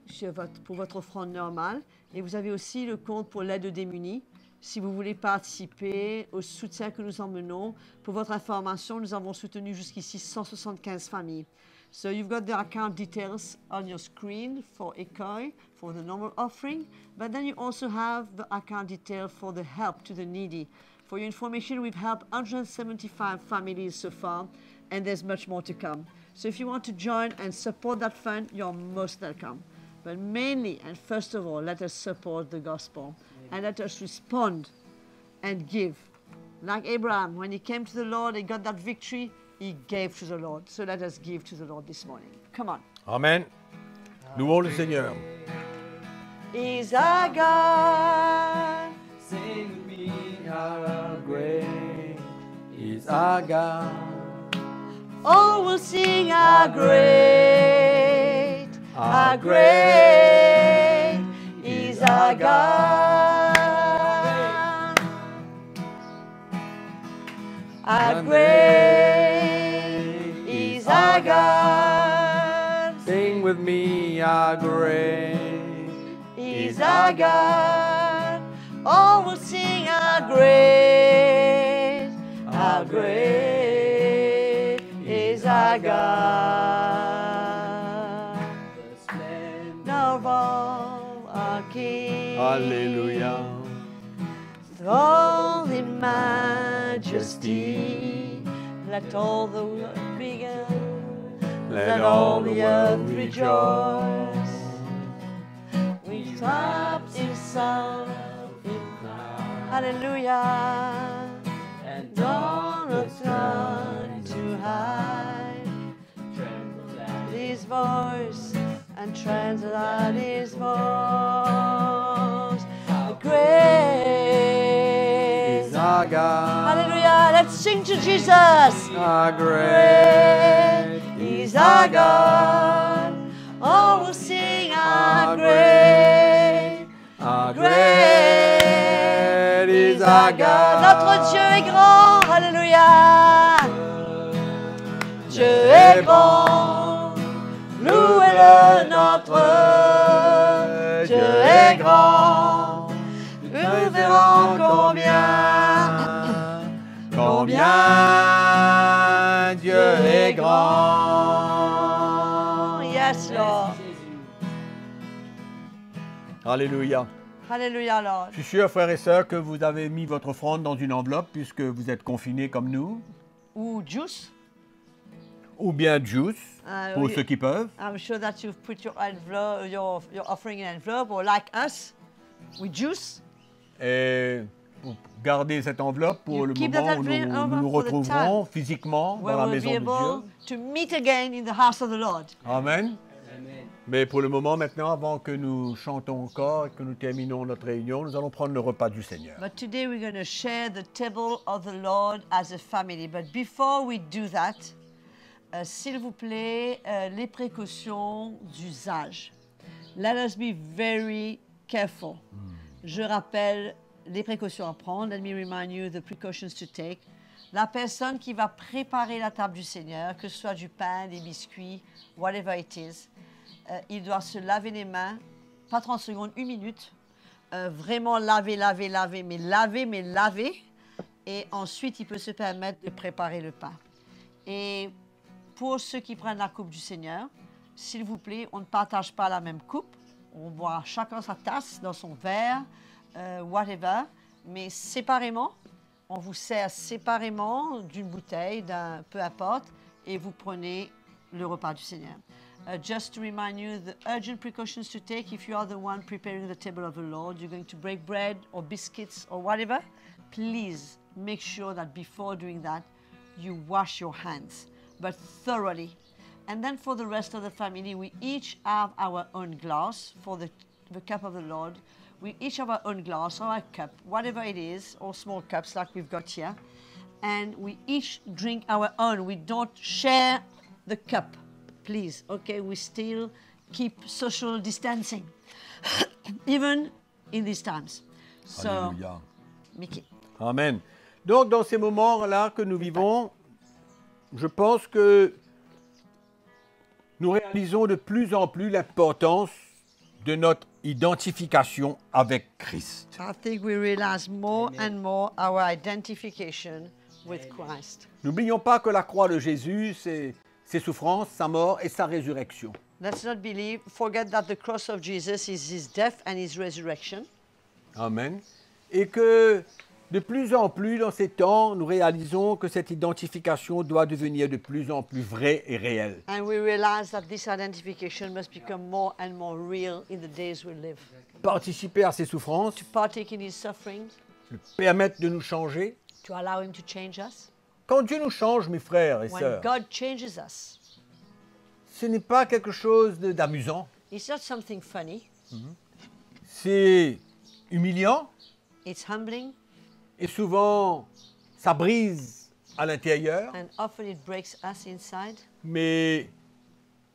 pour votre offrande normale, et vous avez aussi le compte pour l'aide aux démunis. Si vous voulez participer au soutien que nous emmenons, pour votre information, nous avons soutenu jusqu'ici 175 familles. So you've got the account details on your screen for Écueil, for the normal offering, but then you also have the account detail for the help to the needy. For your information, we've helped 175 families so far, and there's much more to come. So if you want to join and support that fund, you're most welcome. But mainly and first of all, let us support the gospel and let us respond and give. Like Abraham, when he came to the Lord and got that victory, he gave to the Lord. So let us give to the Lord this morning. Come on. Amen. Louons le Seigneur. Is our God. Sing with me, how great Is our God. Oh, we'll sing how great is our God. How great is our God. Sing with me, how great Is our God. Oh, we'll sing how great is our God. the splendor Of all our King. Alléluia. Throne in majesty. Let all the world begin. Let all the earth rejoice. We clapped in sound. Hallelujah. and Dawn of time to hide trembles at His voice and translate His voice. How great Is our God. Hallelujah. Let's sing to Jesus. How great Is our God. Oh, we'll sing our great is our God. Notre Dieu est grand. Alléluia. Dieu est grand. Louez-le, notre Dieu est grand. Nous verrons combien Dieu est grand. Yes, Lord. Alléluia. Alléluia, Lord. Je suis sûr, frères et sœurs, que vous avez mis votre offrande dans une enveloppe puisque vous êtes confinés comme nous, Ou juice. ou bien juice, pour oui. ceux qui peuvent. I'm sure that you've put your offering in an envelope, or like us, with juice. Et pour garder cette enveloppe pour You le keep moment that où nous envelope nous for the retrouverons physiquement where dans la we'll be maison de able Dieu. to meet again in the house of the Lord. Amen. Mais pour le moment, maintenant, avant que nous chantons encore et que nous terminons notre réunion, nous allons prendre le repas du Seigneur. But today we're going to share the table of the Lord as a family. But before we do that, s'il vous plaît, les précautions d'usage. Let us be very careful. Je rappelle les précautions à prendre. Let me remind you the precautions to take. La personne qui va préparer la table du Seigneur, que ce soit du pain, des biscuits, whatever it is, il doit se laver les mains, pas 30 secondes, 1 minute. Vraiment laver. Et ensuite, il peut se permettre de préparer le pain. Et pour ceux qui prennent la coupe du Seigneur, s'il vous plaît, on ne partage pas la même coupe. On boit chacun sa tasse dans son verre, whatever. Mais séparément, on vous sert séparément d'une bouteille, d'un peu importe, et vous prenez le repas du Seigneur. Just to remind you the urgent precautions to take if you are the one preparing the table of the Lord, you're going to break bread or biscuits or whatever, please make sure that before doing that, you wash your hands, but thoroughly. And then for the rest of the family, we each have our own glass for the cup of the Lord. We each have our own glass or our cup, whatever it is, or small cups like we've got here. And we each drink our own. We don't share the cup, please. Okay, we still keep social distancing, even in these times. So, Alléluia. Mickey. Amen. Donc, dans ces moments-là que nous vivons, je pense que nous réalisons de plus en plus l'importance de notre identification avec Christ. I think we realize more and more our identification with Christ. N'oublions pas que la croix de Jésus, c'est ses souffrances, sa mort et sa résurrection. Let's not forget that the cross of Jesus is his death and his resurrection. Amen. Et que de plus en plus dans ces temps, nous réalisons que cette identification doit devenir de plus en plus vraie et réelle. And we realize that this identification must become more and more real in the days we live. Participer à ses souffrances, To partake in his suffering, lui permettre de nous changer. to allow him to change us. Quand Dieu nous change, mes frères et When sœurs, God changes us, ce n'est pas quelque chose d'amusant. it's not something funny, C'est humiliant it's humbling, et souvent ça brise à l'intérieur, and often it breaks us inside. mais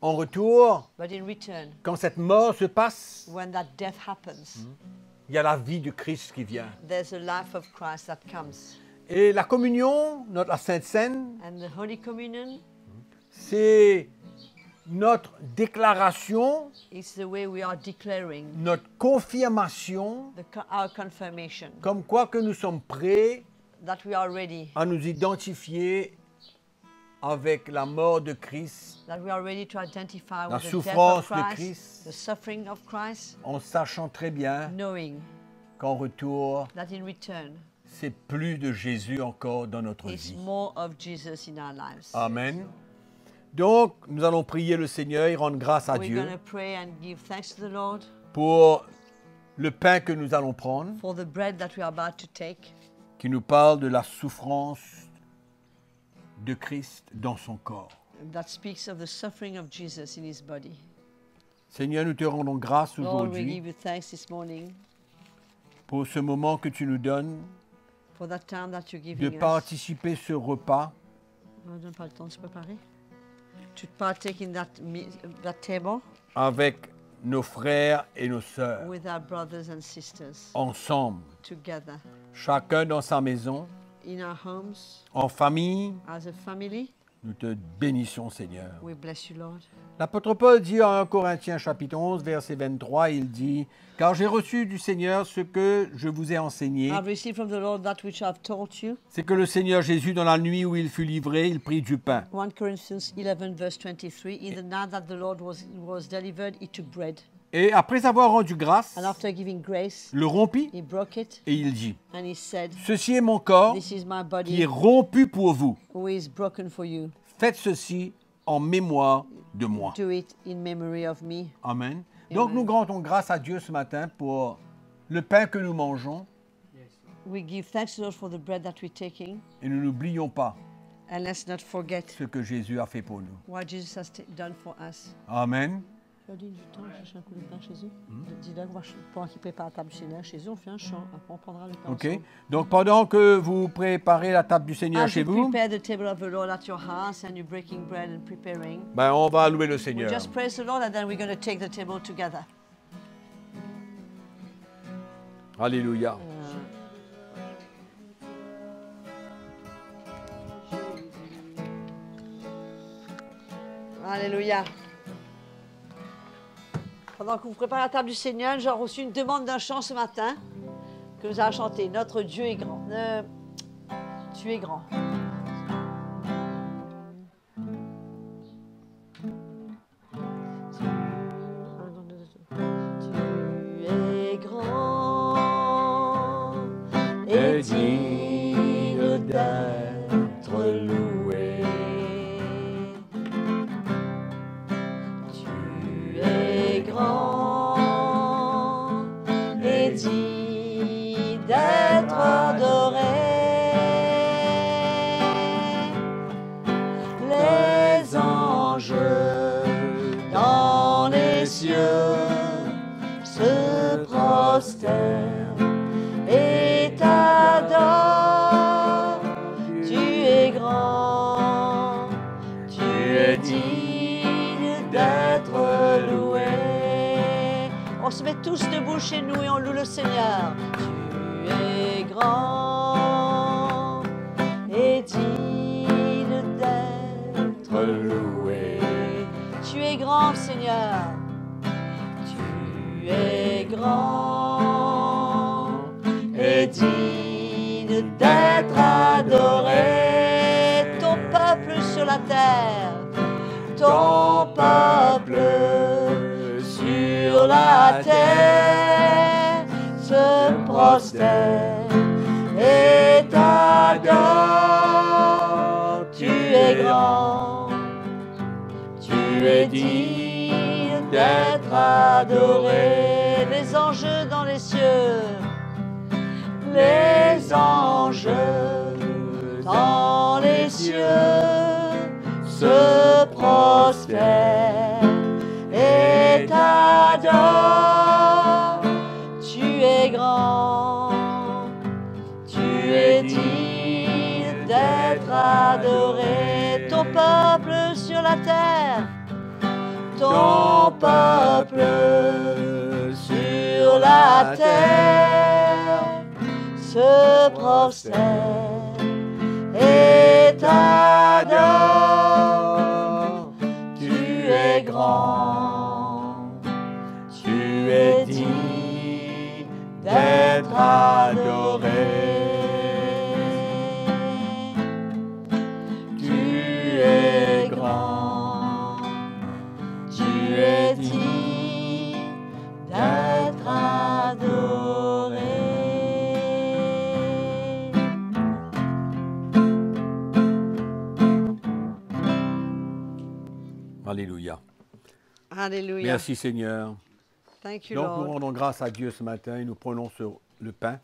en retour, But in return, quand cette mort se passe, when that death happens, il y a la vie de Christ qui vient. there's a life of Christ that comes. Et la communion, la Sainte Seine, And the Holy Communion c'est notre déclaration, is the way we are declaring notre confirmation, our confirmation comme quoi que nous sommes prêts that we are ready, à nous identifier avec la mort de Christ, that we are ready to identify La with the death souffrance of de Christ, Christ. the suffering of Christ, en sachant très bien knowing qu'en retour, that in return, c'est plus de Jésus encore dans notre it's vie. more of Jesus in our lives. Amen. Donc, nous allons prier le Seigneur et rendre grâce à We're Dieu going to pray and give thanks to the Lord pour le pain que nous allons prendre, for the bread that we are about to take, qui nous parle de la souffrance de Christ dans son corps. that speaks of the suffering of Jesus in his body. Seigneur, nous te rendons grâce Lord, we aujourd'hui give you thanks this morning pour ce moment que tu nous donnes for that time that you're de giving us. participer ce repas On ne donne pas le temps de se préparer. To partake in that table avec nos frères et nos sœurs, with our brothers and sisters ensemble, together chacun dans sa maison, in our homes en famille. as a family. Nous te bénissons, Seigneur. We bless you, Lord. L'apôtre Paul dit en 1 Corinthiens chapitre 11, verset 23, il dit « Car j'ai reçu du Seigneur ce que je vous ai enseigné, I've received from the Lord that which I've taught you. c'est que le Seigneur Jésus, dans la nuit où il fut livré, il prit du pain. 1 Corinthians 11 verse 23. In the night that the Lord was delivered, he took bread. Et après avoir rendu grâce, And after giving grace, le rompit he broke it et il dit and he said, « Ceci est mon corps This is my qui est body rompu pour vous. who is broken for you. Faites ceci en mémoire de moi. Do it in memory of me. » Amen. Donc nous rendons grâce à Dieu ce matin pour le pain que nous mangeons, We give thanks, Lord, for the bread that we're taking. Et nous n'oublions pas And let's not forget ce que Jésus a fait pour nous. what Jesus has done for us. Amen. Tu as dit du temps, chercher un coup de pain chez eux. Dis-leur, pendant qu'ils préparent la table du Seigneur chez eux, on fait un chant. Après, on prendra le pain Ok. ensemble. Donc pendant que vous préparez la table du Seigneur As chez you vous, prepare the table of the Lord at your house and you're breaking bread and preparing, ben, on va louer le we Seigneur. just praise the Lord and then we're going to take the table together. Alléluia. Alléluia. Pendant que vous préparez la table du Seigneur, j'ai reçu une demande d'un chant ce matin que nous allons chanter. Notre Dieu est grand. Tu es grand. Tu es grand et digne d'être loué. Tu es grand et digne d'être adoré. Les anges dans les cieux se prosternent et t'adorent. Tu es grand, tu es digne d'être loué. On se met tous debout chez nous et on loue le Seigneur. Tu es grand et digne d'être loué. Tu es grand, Seigneur. Tu es grand et digne d'être adoré. Ton peuple sur la terre, ton peuple sur la terre se prosterne et t'adore. Tu es grand, tu es digne d'être adoré. Les anges dans les cieux, les anges dans les cieux se prosternent et t'adorent. Tu es grand, tu es digne d'être adoré. Ton peuple sur la terre, ton peuple sur la terre se prosterne et t'adore. Tu es grand, tu es digne d'être adoré. Tu es grand, tu es digne d'être adoré. Alléluia. Alléluia. Merci Seigneur. Thank you, Donc nous Lord. rendons grâce à Dieu ce matin et nous prenons le pain.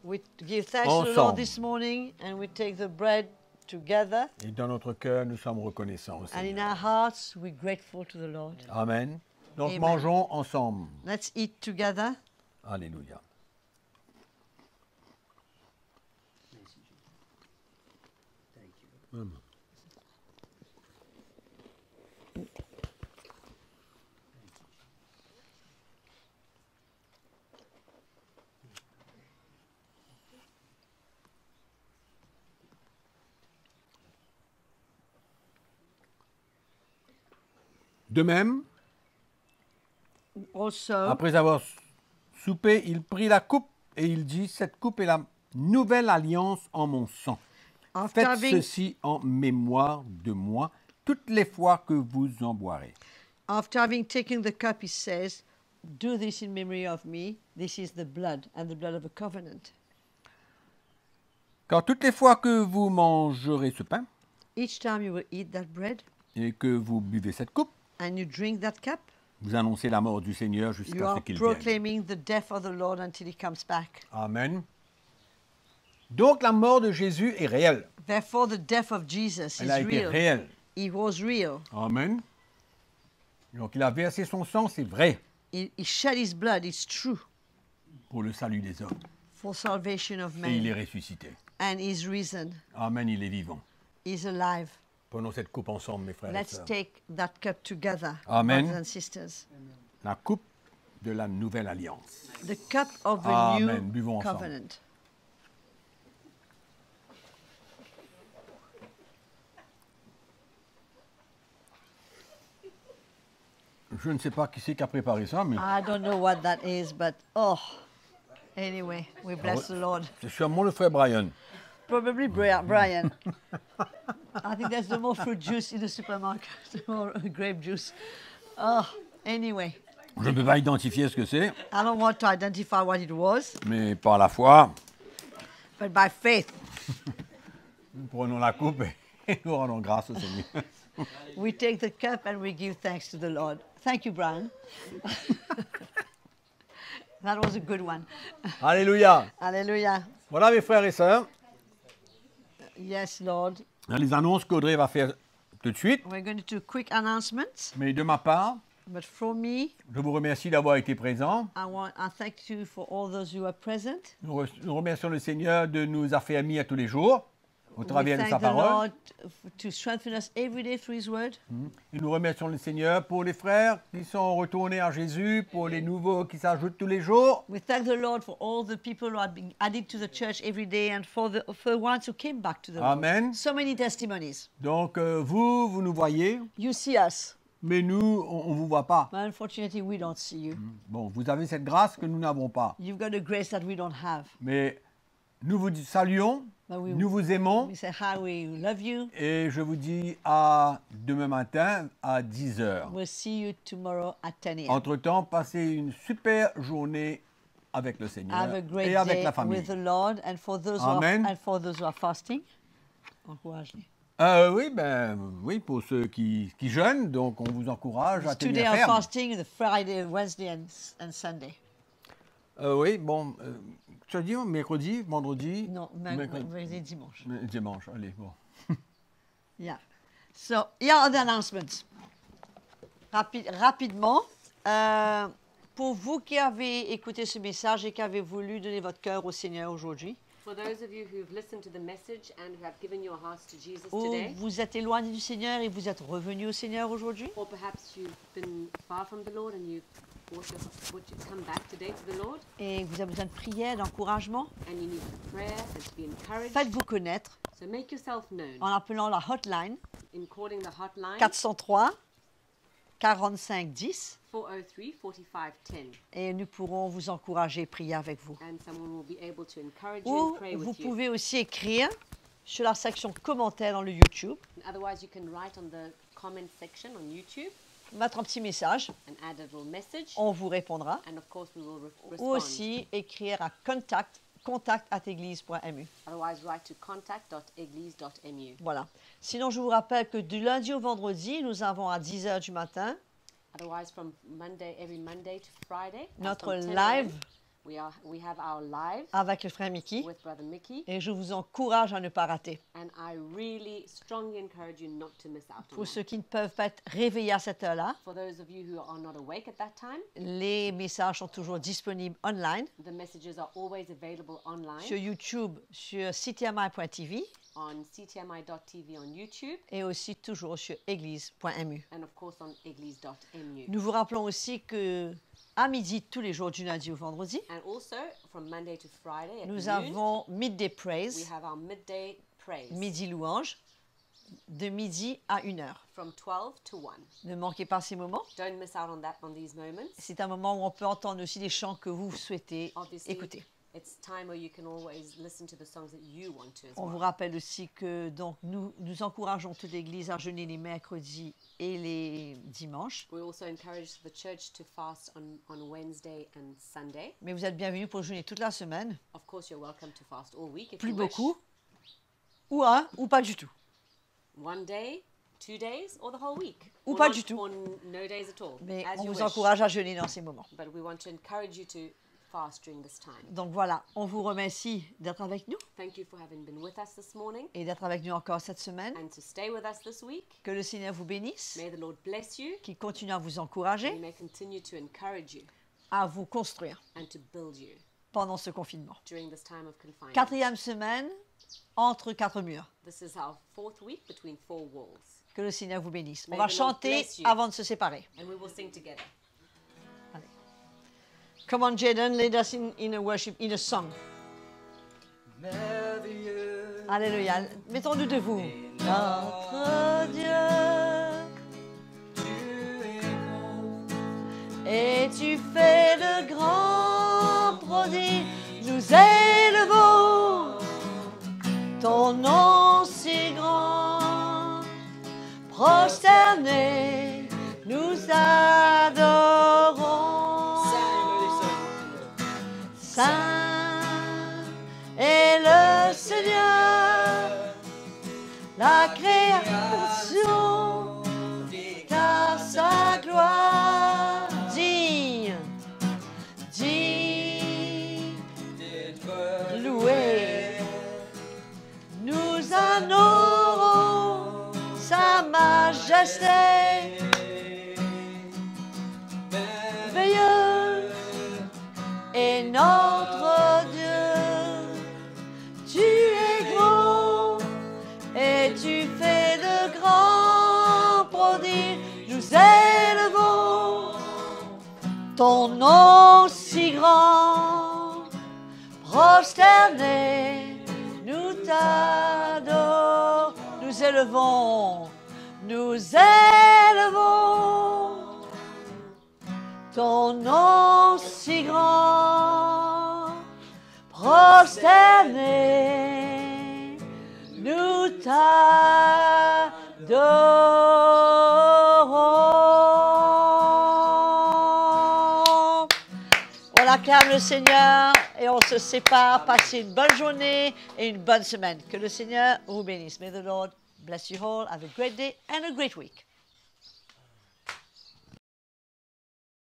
We give thanks to the Lord Ensemble. this morning and we take the bread together. Et dans notre cœur, nous sommes reconnaissants au And in Seigneur. our hearts, we're grateful to the Lord. Amen. Donc Amen. mangeons ensemble. Let's eat together. Alléluia. De même, Also, après avoir soupé, il prit la coupe et il dit, cette coupe est la nouvelle alliance en mon sang. after Faites having, ceci en mémoire de moi toutes les fois que vous en boirez. taken the cup, he says, do this in memory of me. This is the blood and the blood of a covenant. Car toutes les fois que vous mangerez ce pain Each time you will eat that bread et que vous buvez cette coupe, and you drink that cup, vous annoncez la mort du Seigneur you jusqu'à ce are qu'il vienne. proclaiming the death of the Lord until he comes back. Amen. Donc la mort de Jésus est réelle. Therefore, the death of Jesus Elle is a été real. réelle. He was real. Amen. Donc il a versé son sang, c'est vrai, He shed his blood. It's true pour le salut des hommes. for salvation of Et il est men. ressuscité. And he's risen. Amen, il est vivant. He's alive. Prenons cette coupe ensemble, mes frères et Let's sœurs. take that cup together, Amen. brothers and sisters. La coupe de la nouvelle alliance. The cup of the Amen. new Buvons ensemble. covenant. Je ne sais pas qui c'est qui a préparé ça, mais I don't know what that is, but anyway, we bless the Lord. c'est sûrement le frère Brian. Probably Brian. I think there's no more fruit juice in the supermarket, more grape juice. Anyway, Je ne peux pas identifier ce que c'est, I don't want to identify what it was, mais par la foi, but by faith, nous prenons la coupe et nous rendons grâce au Seigneur. we take the cup and we give thanks to the Lord. Thank you, Brian. That was a good one. Alléluia. Hallelujah. Voilà, mes frères et sœurs, Yes, Lord. les annonces qu'Audrey va faire tout de suite. We're going to do quick announcements, Mais de ma part, but for me, je vous remercie d'avoir été présents. I thank you for all those who are present. Nous remercions le Seigneur de nous affermir tous les jours au We travers de thank sa the parole. Lord to strengthen us every day through His Word. Et nous remercions le Seigneur pour les frères qui sont retournés à Jésus, pour les nouveaux qui s'ajoutent tous les jours. We thank the Lord for all the people who are being added to the church every day and for the ones who came back to the Amen. Lord. So many testimonies. Donc vous nous voyez, You see us, mais nous, on ne vous voit pas. but unfortunately we don't see you. Bon, vous avez cette grâce que nous n'avons pas. You've got a grace that we don't have. Mais nous vous saluons, But we, nous vous aimons, we say hi, we love you. et je vous dis à demain matin à 10 heures. We'll see you tomorrow at 10 a.m. Entre-temps, passez une super journée avec le Seigneur Have a great et avec day la famille. with the Lord, and for those Amen. who are fasting, encourage-les. Oui, pour ceux qui jeûnent, donc on vous encourage à Today tenir I'm ferme. fasting, the Friday, Wednesday, and Sunday. Oui, bon, tu as dit mercredi, vendredi, No, Wednesday, dimanche. dimanche, allez, bon. Yeah. So, here are the announcements. Rapidement, pour vous qui avez écouté ce message et qui avez voulu donner votre cœur au Seigneur aujourd'hui, For those of you who've listened to the message and who have given your hearts to Jesus ou today, vous êtes éloigné du Seigneur et vous êtes revenu au Seigneur aujourd'hui, or perhaps you've been far from the Lord and you've also come back today to the Lord, et vous avez besoin de prière, d'encouragement, and you need prayer and to be encouraged, faites-vous connaître so make yourself known en appelant la hotline in calling the hotline 403 45 10 403-4510, et nous pourrons vous encourager et prier avec vous. and someone will be able to encourage you Ou and pray vous with you. pouvez aussi écrire sur la section commentaires dans le YouTube, Otherwise, you can write on the comment section on YouTube mettre un petit message, and add a little message, on vous répondra. and of course we will Ou respond. aussi écrire à contact@église.mu. Otherwise, write to contact.eglise.mu. Voilà. Sinon, je vous rappelle que du lundi au vendredi, nous avons à 10h du matin Otherwise, from every Monday to Friday, notre from 10 live a.m., we have our live avec le frère Mickey. with Brother Mickey, Et je vous encourage à ne pas rater. and I really strongly encourage you not to miss out on Pour that. ceux qui ne peuvent pas être réveillés à cette heure-là, For those of you who are not awake at that time, les messages sont toujours disponibles online the messages are always available online sur YouTube, sur ctmi.tv on ctmi.tv on YouTube, et aussi toujours sur église.mu. and of course on eglise.mu. Nous vous rappelons aussi que à midi, tous les jours du lundi au vendredi, And also from Monday to Friday at nous noon, avons Midday we Praise, have our midday praise midi louange, de midi à 1h. from 12 to 1. Ne manquez pas ces moments. Don't miss out on these moments. C'est un moment où on peut entendre aussi des chants que vous souhaitez Obviously, écouter. it's time where you can always listen to the songs that you want to as On vous well. rappelle aussi que donc, nous encourageons toute l'Église à jeûner les mercredis et les dimanches. We also encourage the church to fast on Wednesday and Sunday. Mais vous êtes bienvenus pour jeûner toute la semaine, Of course, you're welcome to fast all week if plus you wish. beaucoup, ou un, ou pas du tout. One day, 2 days, or the whole week. Ou Or pas not- du tout. Or no days at all. Mais as on you vous wish. encourage à jeûner dans ces moments. But we want to encourage you to fast during this time. Donc voilà, on vous remercie d'être avec nous Thank you for having been with us this morning et d'être avec nous encore cette semaine. and to stay with us this week. Que le Seigneur vous bénisse, May the Lord bless you qu'il continue à vous and He encourager, may continue to encourage you à vous construire and to build you pendant ce confinement. during this time of confinement. 4e semaine, entre 4 murs. This is our 4th week between 4 walls. Que le Seigneur vous bénisse. On May va the Lord chanter bless you. avant de se séparer. And we will sing together. Allez. Come on, Jaden, lead us in a worship, in a song. Merveilleux, Alléluia. Mettons-nous debout. Notre Dieu, tu es grand, et tu fais de grands prodiges, nous élevons ton nom si grand. Prosternés, nous adorons. Saint est le Seigneur, la création car sa gloire. Dis, loué, nous honorons sa majesté. Merveilleux est notre Dieu, tu es grand et tu fais de grands prodiges, nous élevons ton nom si grand, prosternés, nous t'adorons, nous élevons ton nom si grand, prosternés, nous t'adorons. On acclame le Seigneur et on se sépare. Passez une bonne journée et une bonne semaine. Que le Seigneur vous bénisse. May the Lord bless you all. Have a great day and a great week.